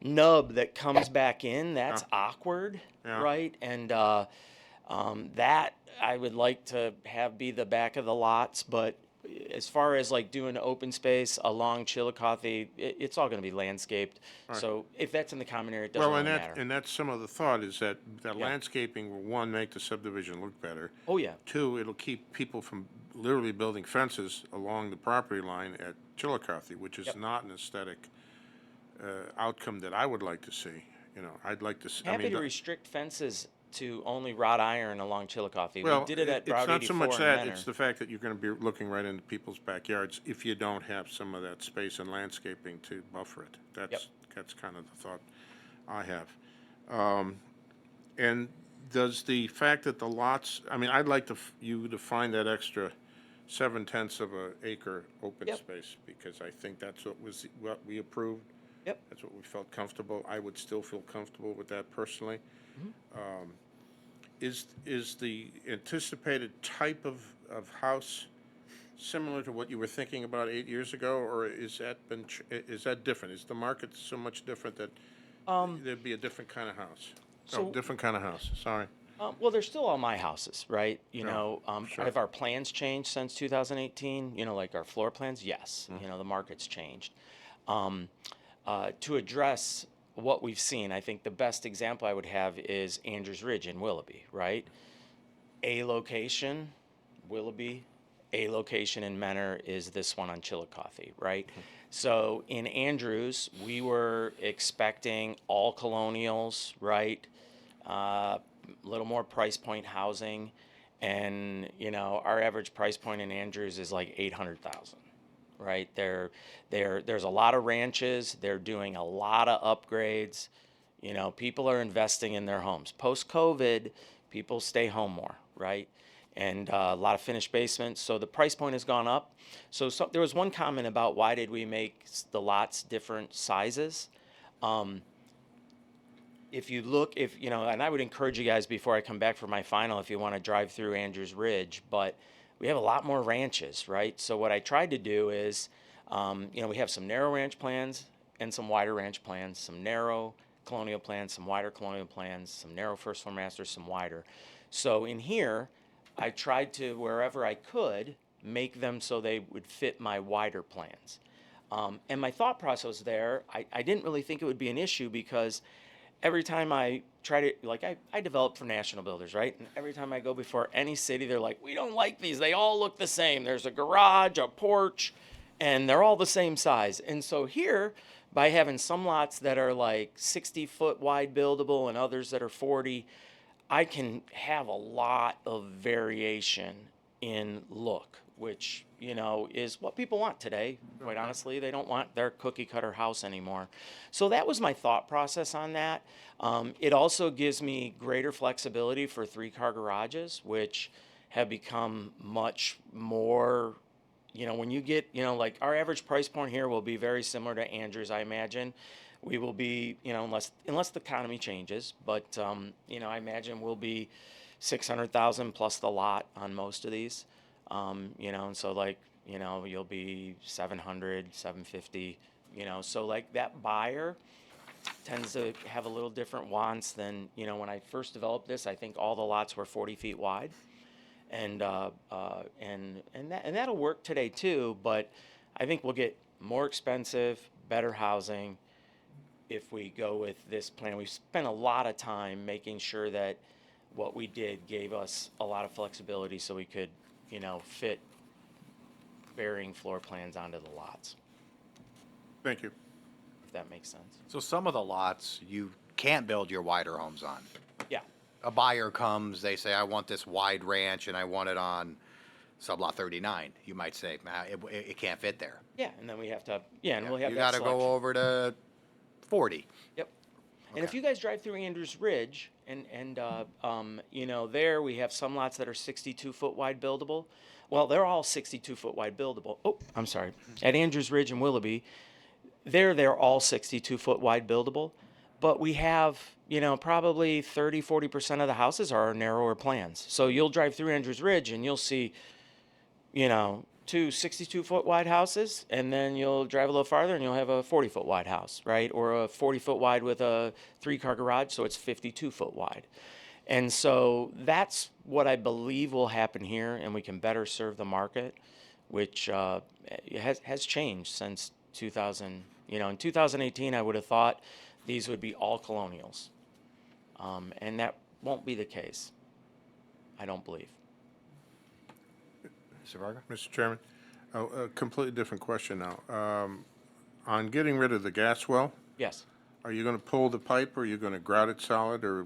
nub that comes back in, that's awkward, Yeah. right? And that I would like to have be the back of the lots, but as far as like doing open space along Chillicothe, it's all going to be landscaped. So if that's in the common area, it doesn't Well, really matter. and that's some of the thought is that Yeah. landscaping will, one, make the subdivision look better. Oh, yeah. Two, it'll keep people from literally building fences along the property line at Chillicothe, which is Yep. not an aesthetic outcome that I would like to see. You know, I'd like to see. Happy to restrict fences to only wrought iron along Chillicothe. Well, We did it at it's Route not so 84 much in that, Menor. it's the fact that you're gonna be looking right into people's backyards if you don't have some of that space and landscaping to buffer it. That's kind of the thought I have. And does the fact that the lots, I mean, I'd like you to find that extra 7/10 of an acre open Yep. space, because I think that's what we approved. Yep. That's what we felt comfortable. I would still feel comfortable with that personally. Is the anticipated type of house similar to what you were thinking about 8 years ago, or is that different? Is the market so much different that there'd be a different kind of house? Different kind of house, sorry. Well, they're still all my houses, right? You Yeah, know, sure. have our plans changed since 2018? You know, like our floor plans? Yes. You know, the market's changed. To address what we've seen, I think the best example I would have is Andrews Ridge in Willoughby, right? A location, Willoughby. A location in Menor is this one on Chillicothe, right? So in Andrews, we were expecting all colonials, right? A little more price point housing, and you know our average price point in Andrews is like 800,000, right? There's a lot of ranches. They're doing a lot of upgrades. You know, people are investing in their homes. Post-COVID, people stay home more, right? And a lot of finished basements. So the price point has gone up. So there was one comment about why did we make the lots different sizes. If you look, you know, and I would encourage you guys before I come back for my final, if you want to drive through Andrews Ridge, but we have a lot more ranches, right? So what I tried to do is, you know, we have some narrow ranch plans and some wider ranch plans, some narrow colonial plans, some wider colonial plans, some narrow first floor masters, some wider. So in here, I tried to, wherever I could, make them so they would fit my wider plans. And my thought process there, I didn't really think it would be an issue because every time I try to, like, I develop for national builders, right? And every time I go before any city, they're like, we don't like these. They all look the same. There's a garage, a porch, and they're all the same size. And so here, by having some lots that are like 60-foot wide buildable and others that are 40, I can have a lot of variation in look, which, you know, is what people want today. Quite honestly, they don't want their cookie cutter house anymore. So that was my thought process on that. It also gives me greater flexibility for 3-car garages, which have become much more, you know, when you get, you know, like our average price point here will be very similar to Andrews, I imagine. We will be, you know, unless the economy changes, but, you know, I imagine we'll be 600,000 plus the lot on most of these. You know, and so like, you know, you'll be 700, 750, you know, so like that buyer tends to have a little different wants than, you know, when I first developed this, I think all the lots were 40 feet wide. And that'll work today too, but I think we'll get more expensive, better housing if we go with this plan. We've spent a lot of time making sure that what we did gave us a lot of flexibility so we could, you know, fit varying floor plans onto the lots, Thank you. if that makes sense. So some of the lots you can't build your wider homes on. Yeah. A buyer comes, they say, I want this wide ranch and I want it on sublot 39. You might say, nah, it can't fit there. Yeah, and then we have to, yeah, and we'll have You that gotta selection. go over to 40. Yep. And if you guys drive through Andrews Ridge, and you know, there we have some lots that are 62-foot wide buildable. Well, they're all 62-foot wide buildable. Oh, I'm sorry. At Andrews Ridge and Willoughby, they're all 62-foot wide buildable. But we have, you know, probably 30-40% of the houses are narrower plans. So you'll drive through Andrews Ridge and you'll see, you know, two 62-foot wide houses, and then you'll drive a little farther and you'll have a 40-foot wide house, right? Or a 40-foot wide with a 3-car garage, so it's 52-foot wide. And so that's what I believe will happen here, and we can better serve the market, which has changed since 2000. You know, in 2018, I would have thought these would be all colonials, and that won't be the case, I don't believe. Mr. Varga? Mr. Chairman, a completely different question now. On getting rid of the gas well, Yes. are you going to pull the pipe, or are you going to grout it solid, or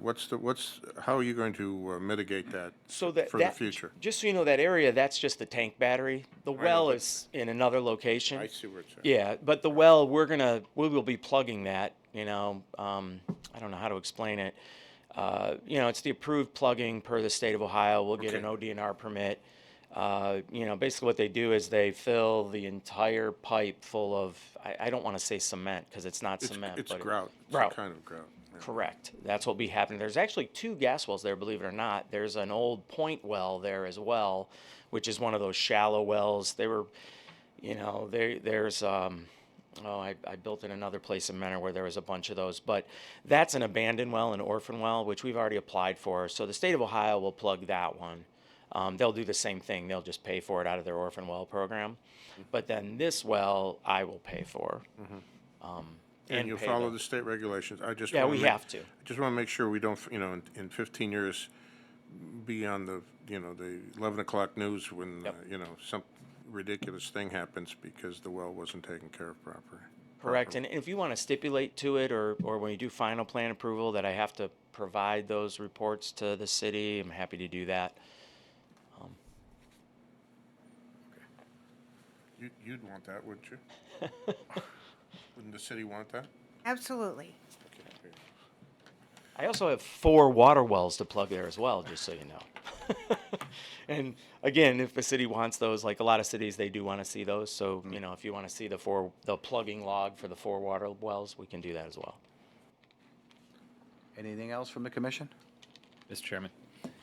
how are you going to mitigate that So that, for the future? just so you know, that area, that's just the tank battery. The well but- is in another location. I see where it's at. Yeah, but the well, we will be plugging that, you know, I don't know how to explain it. You know, it's the approved plugging per the state of Ohio. We'll get an ODNR permit. You know, basically what they do is they fill the entire pipe full of, I don't want to say cement because it's not cement. It's but grout. It's grout. a kind of grout. Yeah. Correct. That's what will be happening. There's actually 2 gas wells there, believe it or not. There's an old point well there as well, which is one of those shallow wells. They were, you know, there's, I built in another place in Menor where there was a bunch of those. But that's an abandoned well, an orphan well, which we've already applied for. So the state of Ohio will plug that one. They'll do the same thing. They'll just pay for it out of their orphan well program. But then this well, I will pay for. And you'll pay follow them. the state regulations. I just Yeah, wanna we make- have to. I just want to make sure we don't, you know, in 15 years, be on the, you know, the 11 o'clock news when, you know, some ridiculous thing happens because the well wasn't taken care of properly. Correct. And if you want to stipulate to it, or when you do final plan approval, that I have to provide those reports to the city, I'm happy to do that. You'd want that, wouldn't you? Wouldn't the city want that? Absolutely. Okay. I also have 4 water wells to plug there as well, just so you know. And again, if the city wants those, like a lot of cities, they do want to see those. So, you know, if you want to see the plugging log for the 4 water wells, we can do that as well. Anything else from the commission? Mr. Chairman.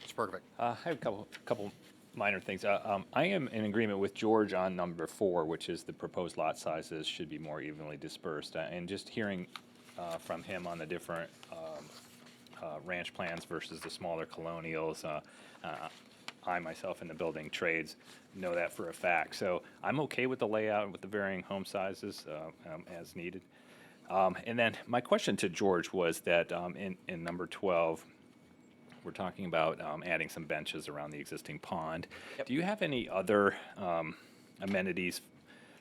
Mr. Berkovic? I have a couple minor things. I am in agreement with George on number 4, which is the proposed lot sizes should be more evenly dispersed. And just hearing from him on the different ranch plans versus the smaller colonials, I myself in the building trades know that for a fact. So I'm okay with the layout and with the varying home sizes as needed. And then my question to George was that in number 12, we're talking about adding some benches around the existing pond. Yep. Do you have any other amenities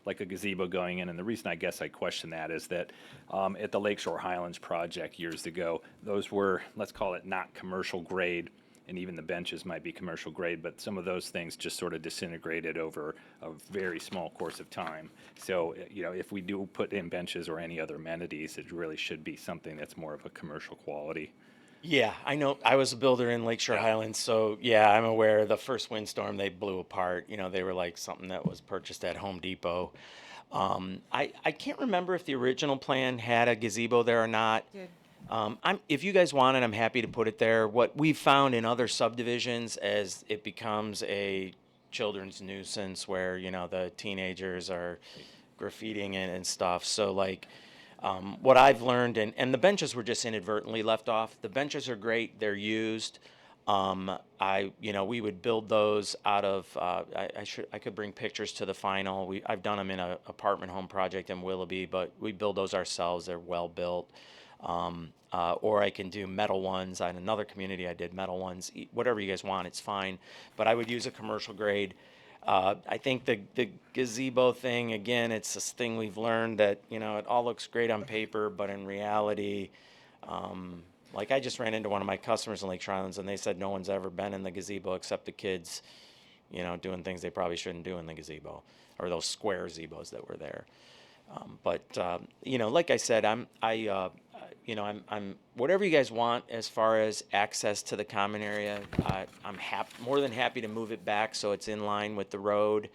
like a gazebo going in? And the reason I guess I question that is that at the Lakeshore Highlands project years ago, those were, let's call it, not commercial grade, and even the benches might be commercial grade, but some of those things just sort of disintegrated over a very small course of time. So, you know, if we do put in benches or any other amenities, it really should be something that's more of a commercial quality. Yeah, I know. I was a builder in Lakeshore Highlands, so yeah, I'm aware. The first windstorm, they blew apart. You know, they were like something that was purchased at Home Depot. I can't remember if the original plan had a gazebo there or not. Did. If you guys want it, I'm happy to put it there. What we've found in other subdivisions as it becomes a children's nuisance where, you know, the teenagers are graffitiing it and stuff. So like, what I've learned, and the benches were just inadvertently left off. The benches are great. They're used. We would build those out of, I could bring pictures to the final. I've done them in an apartment home project in Willoughby, but we build those ourselves. They're well built. Or I can do metal ones. In another community, I did metal ones. Whatever you guys want, it's fine. But I would use a commercial grade. I think the gazebo thing, again, it's this thing we've learned that, you know, it all looks great on paper, but in reality, like I just ran into one of my customers in Lakeshore Highlands, and they said no one's ever been in the gazebo except the kids, you know, doing things they probably shouldn't do in the gazebo, or those square gazebos that were there. You know, like I said, I'm whatever you guys want as far as access to the common area. I'm more than happy to move it back so it's in line with the road.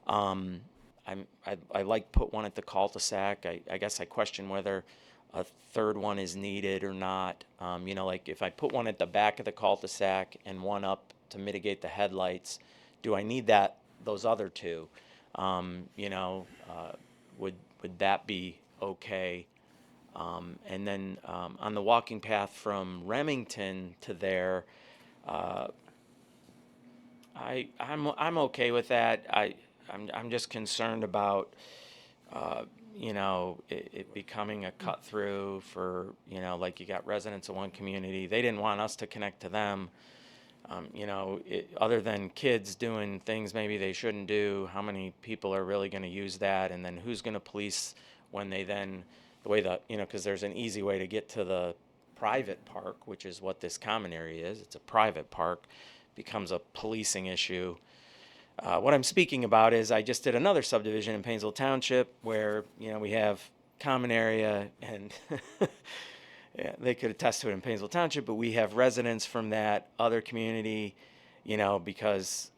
I like put one at the cul-de-sac. I guess I question whether a third one is needed or not. You know, like if I put one at the back of the cul-de-sac and one up to mitigate the headlights, do I need those other 2? would that be okay? And then on the walking path from Remington to there, I'm okay with that. I'm just concerned about it becoming a cut through for, like you got residents of one community. They didn't want us to connect to them. Other than kids doing things maybe they shouldn't do, how many people are really going to use that? And then who's going to police when they then, the way that, because there's an easy way to get to the private park, which is what this common area is. It's a private park, becomes a policing issue. What I'm speaking about is I just did another subdivision in Painesville Township where, we have common area and yeah, they could attest to it in Painesville Township, but we have residents from that other community, because,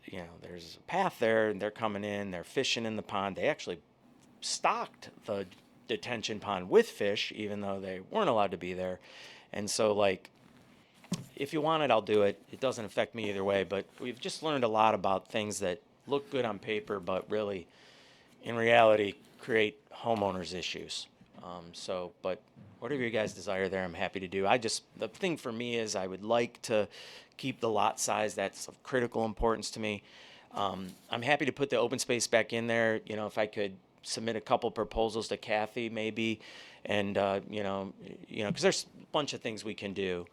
there's a path there and they're coming in, they're fishing in the pond. They actually stocked the detention pond with fish, even though they weren't allowed to be there. And so, like, if you want it, I'll do it. It doesn't affect me either way, but we've just learned a lot about things that look good on paper, but really, in reality, create homeowners issues. But whatever you guys desire there, I'm happy to do. The thing for me is I would like to keep the lot size. That's of critical importance to me. I'm happy to put the open space back in there. If I could submit a couple proposals to Kathy maybe, and, because there's a bunch of things we can do.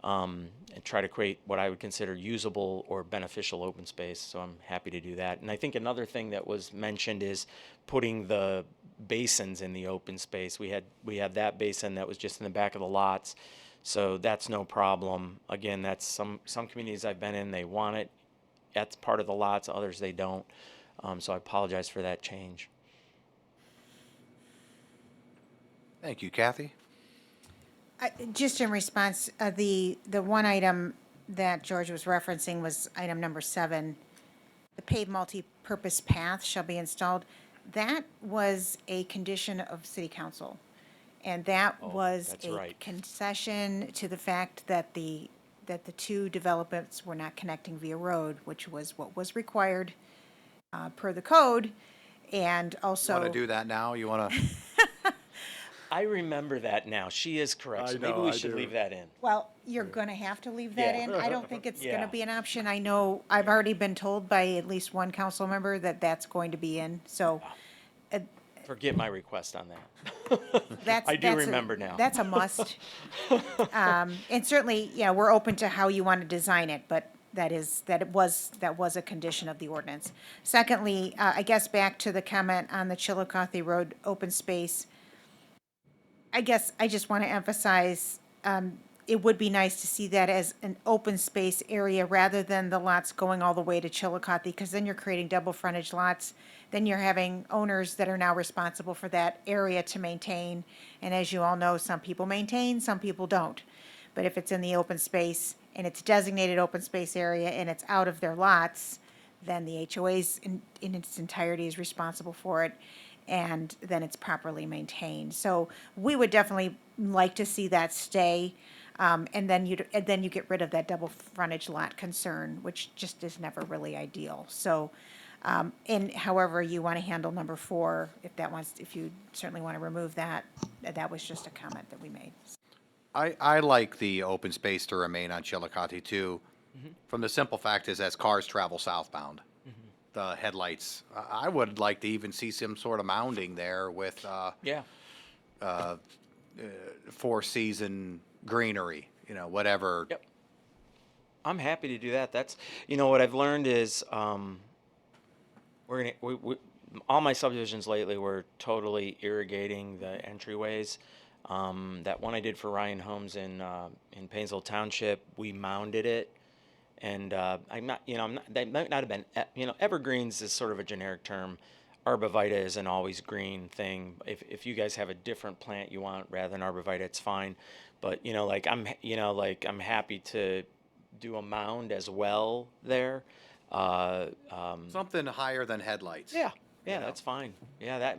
And try to create what I would consider usable or beneficial open space. So I'm happy to do that. And I think another thing that was mentioned is putting the basins in the open space. We had that basin that was just in the back of the lots. So that's no problem. Again, that's some communities I've been in, they want it. That's part of the lots, others they don't. So I apologize for that change. Thank you, Kathy. Just in response, the one item that George was referencing was item number 7. The paved multi-purpose path shall be installed. That was a condition of city council. And that was that's a right. concession to the fact that the two developments were not connecting via road, which was what was required per the code. And also. Want to do that now? You want to? I remember that now. She is correct. I So maybe know, we I should do. leave that in. Well, you're going to have to leave that Yeah. in. I don't think it's going Yeah. to be an option. I know, I've already been told by at least one council member that that's going to be in, so Forget my request on that. that's. I do that's a- remember now. That's a must. And certainly, we're open to how you want to design it, but that was a condition of the ordinance. Secondly, I guess back to the comment on the Chillicothe Road open space. I guess I just want to emphasize, it would be nice to see that as an open space area rather than the lots going all the way to Chillicothe, because then you're creating double frontage lots. Then you're having owners that are now responsible for that area to maintain. And as you all know, some people maintain, some people don't. But if it's in the open space and it's designated open space area and it's out of their lots, then the HOA's in its entirety is responsible for it, and then it's properly maintained. So we would definitely like to see that stay, and then you get rid of that double frontage lot concern, which just is never really ideal. So, and however you want to handle number 4, if you certainly want to remove that, that was just a comment that we made. I like the open space to remain on Chillicothe too, from the simple fact is as cars travel southbound, the headlights, I would like to even see some sort of mounding there with Yeah. four-season greenery, whatever. Yep. I'm happy to do that. That's, what I've learned is, all my subdivisions lately were totally irrigating the entryways. That one I did for Ryan Homes in Painesville Township, we mounded it. And I'm not, that might not have been, evergreens is sort of a generic term. Arborvitae is an always green thing. If you guys have a different plant you want rather than arborvitae, it's fine. But I'm happy to do a mound as well there. Something higher than headlights. Yeah, that's fine. Yeah,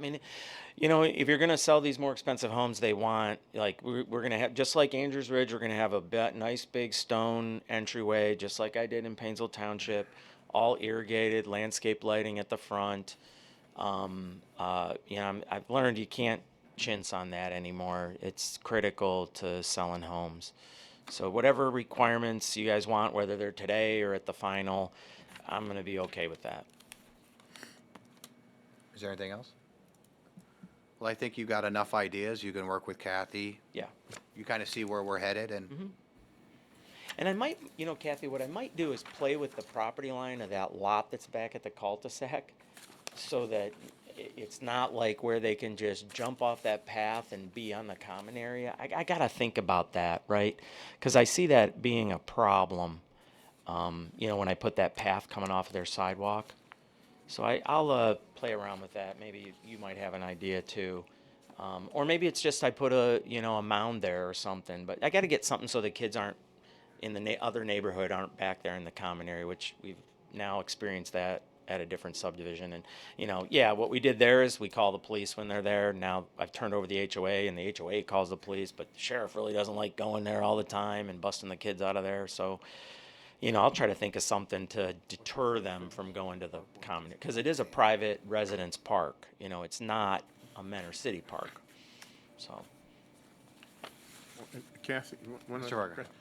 if you're gonna sell these more expensive homes, they want, we're gonna have, just like Andrews Ridge, we're gonna have a nice big stone entryway, just like I did in Painesville Township, all irrigated, landscape lighting at the front. I've learned you can't chintz on that anymore. It's critical to selling homes. So whatever requirements you guys want, whether they're today or at the final, I'm going to be okay with that. Is there anything else? Well, I think you got enough ideas. You can work with Kathy. Yeah. You kind of see where we're headed, and And I might, Kathy, what I might do is play with the property line of that lot that's back at the cul-de-sac so that it's not like where they can just jump off that path and be on the common area. I got to think about that, right? Because I see that being a problem, when I put that path coming off of their sidewalk. So I'll play around with that. Maybe you might have an idea too. Or maybe it's just I put a mound there or something. But I got to get something so the kids aren't in the other neighborhood, aren't back there in the common area, which we've now experienced that at a different subdivision. And, what we did there is we call the police when they're there. Now I've turned over the HOA, and the HOA calls the police, but the sheriff really doesn't like going there all the time and busting the kids out of there. So, I'll try to think of something to deter them from going to the common, because it is a private residence park. It's not a Menor City park. So. Kathy, one Mr. other Varga. question.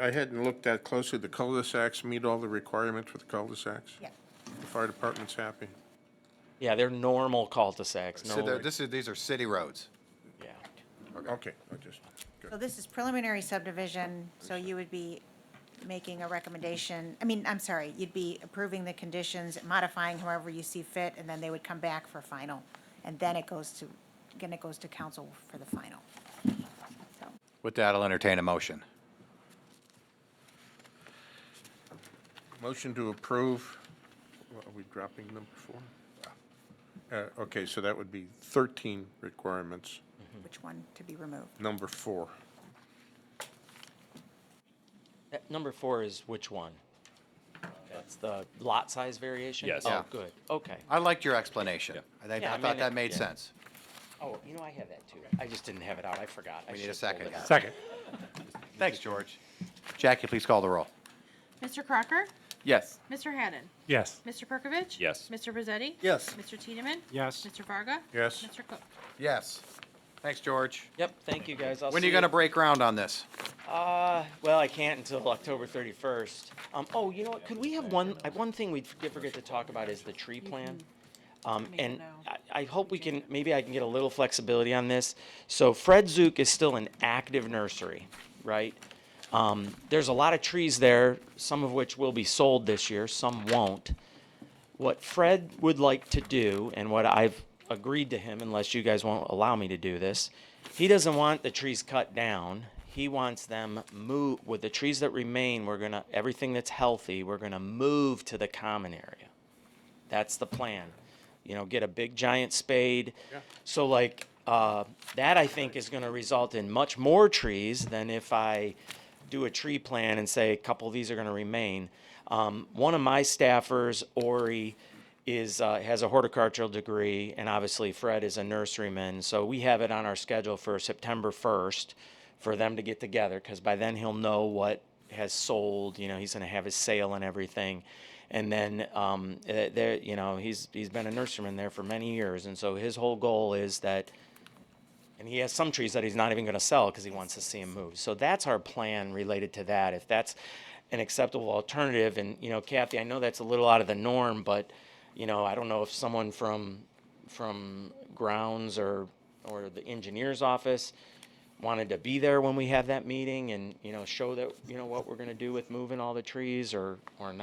I hadn't looked that closely. The cul-de-sacs meet all the requirements for the cul-de-sacs? Yeah. The fire department's happy? Yeah, they're normal cul-de-sacs. so these are city roads. Yeah. Okay, I just, So this is preliminary subdivision, so you would be making a recommendation, you'd be approving the conditions, modifying however you see fit, and then they would come back for final. And then it goes to council for the final. So, With that, I'll entertain a motion. motion to approve, are we dropping number 4? Okay, so that would be 13 requirements, which one to be removed? number 4. Number 4 is which one? That's the lot size variation? Yes. Oh, Yeah. good. Okay. I liked your explanation. Yeah. I Yeah, I thought mean, that made yeah. sense. Oh, I have that too. I just didn't have it out. I forgot. I We need a should've pulled second. it out. Second. Thanks, George. Jackie, please call the roll. Mr. Crocker? Yes. Mr. Haddon? Yes. Mr. Perkovich? Yes. Mr. Bezzetti? Yes. Mr. Tiedemann? Yes. Mr. Varga? Yes. Mr. Cook? Yes. Thanks, George. Yep. Thank you, guys. I'll When are see you going to break ground on this? Well, I can't until October 31st. You know what? Could we have one thing we did forget to talk about is the tree plan. And I hope maybe I can get a little flexibility on this. So Fred Zook is still an active nursery, right? There's a lot of trees there, some of which will be sold this year, some won't. What Fred would like to do, and what I've agreed to him, unless you guys won't allow me to do this, he doesn't want the trees cut down. He wants them moved. With the trees that remain, everything that's healthy, we're gonna move to the common area. That's the plan. Get a big giant spade. Yeah. So that I think is gonna result in much more trees than if I do a tree plan and say a couple of these are gonna remain. One of my staffers, Ori, has a horticultural degree, and obviously Fred is a nurseryman. So we have it on our schedule for September 1st for them to get together, because by then he'll know what has sold. He's going to have his sale and everything. And then he's been a nurseryman there for many years, and so his whole goal is that. And he has some trees that he's not even going to sell because he wants to see them move. So that's our plan related to that. If that's an acceptable alternative, and Kathy, I know that's a little out of the norm, but I don't know if someone from grounds or the engineer's office wanted to be there when we have that meeting and show that what we're going to do with moving all the trees or not.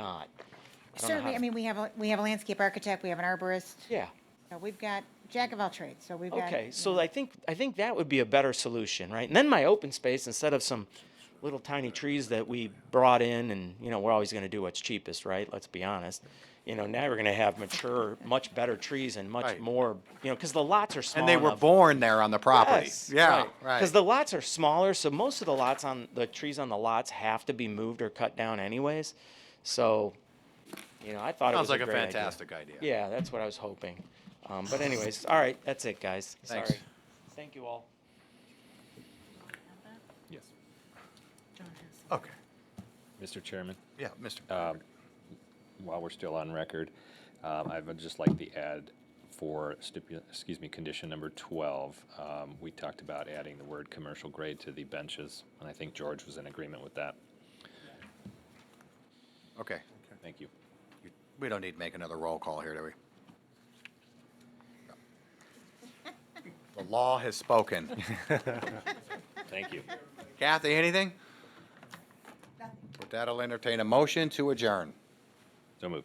I don't know how- Certainly, we have a landscape architect, we have an arborist. Yeah. We've got jack of all trades, so we've got. Okay, so I think that would be a better solution, right? And then my open space, instead of some little tiny trees that we brought in, and we're always going to do what's cheapest, right? Let's be honest. Now we're going to have mature, much better trees and much Right. more, because the lots are small. And they were enough. born there on the property. Yes, Yeah, right. right. Because the lots are smaller, so most of the trees on the lots have to be moved or cut down anyways. So, I thought it was Sounds like a great idea. fantastic idea. Yeah, that's what I was hoping. But anyways, all right, that's it, guys. Thanks. Sorry. Thank you all. Yes. Okay. Mr. Chairman, Yeah, Mr. while we're still on record, I would just like to add for condition number 12, we talked about adding the word commercial grade to the benches, and I think George was in agreement with that. Okay. Thank you. We don't need to make another roll call here, do we? The law has spoken. Thank you. Kathy, anything? With that, I'll entertain a motion to adjourn. So moved.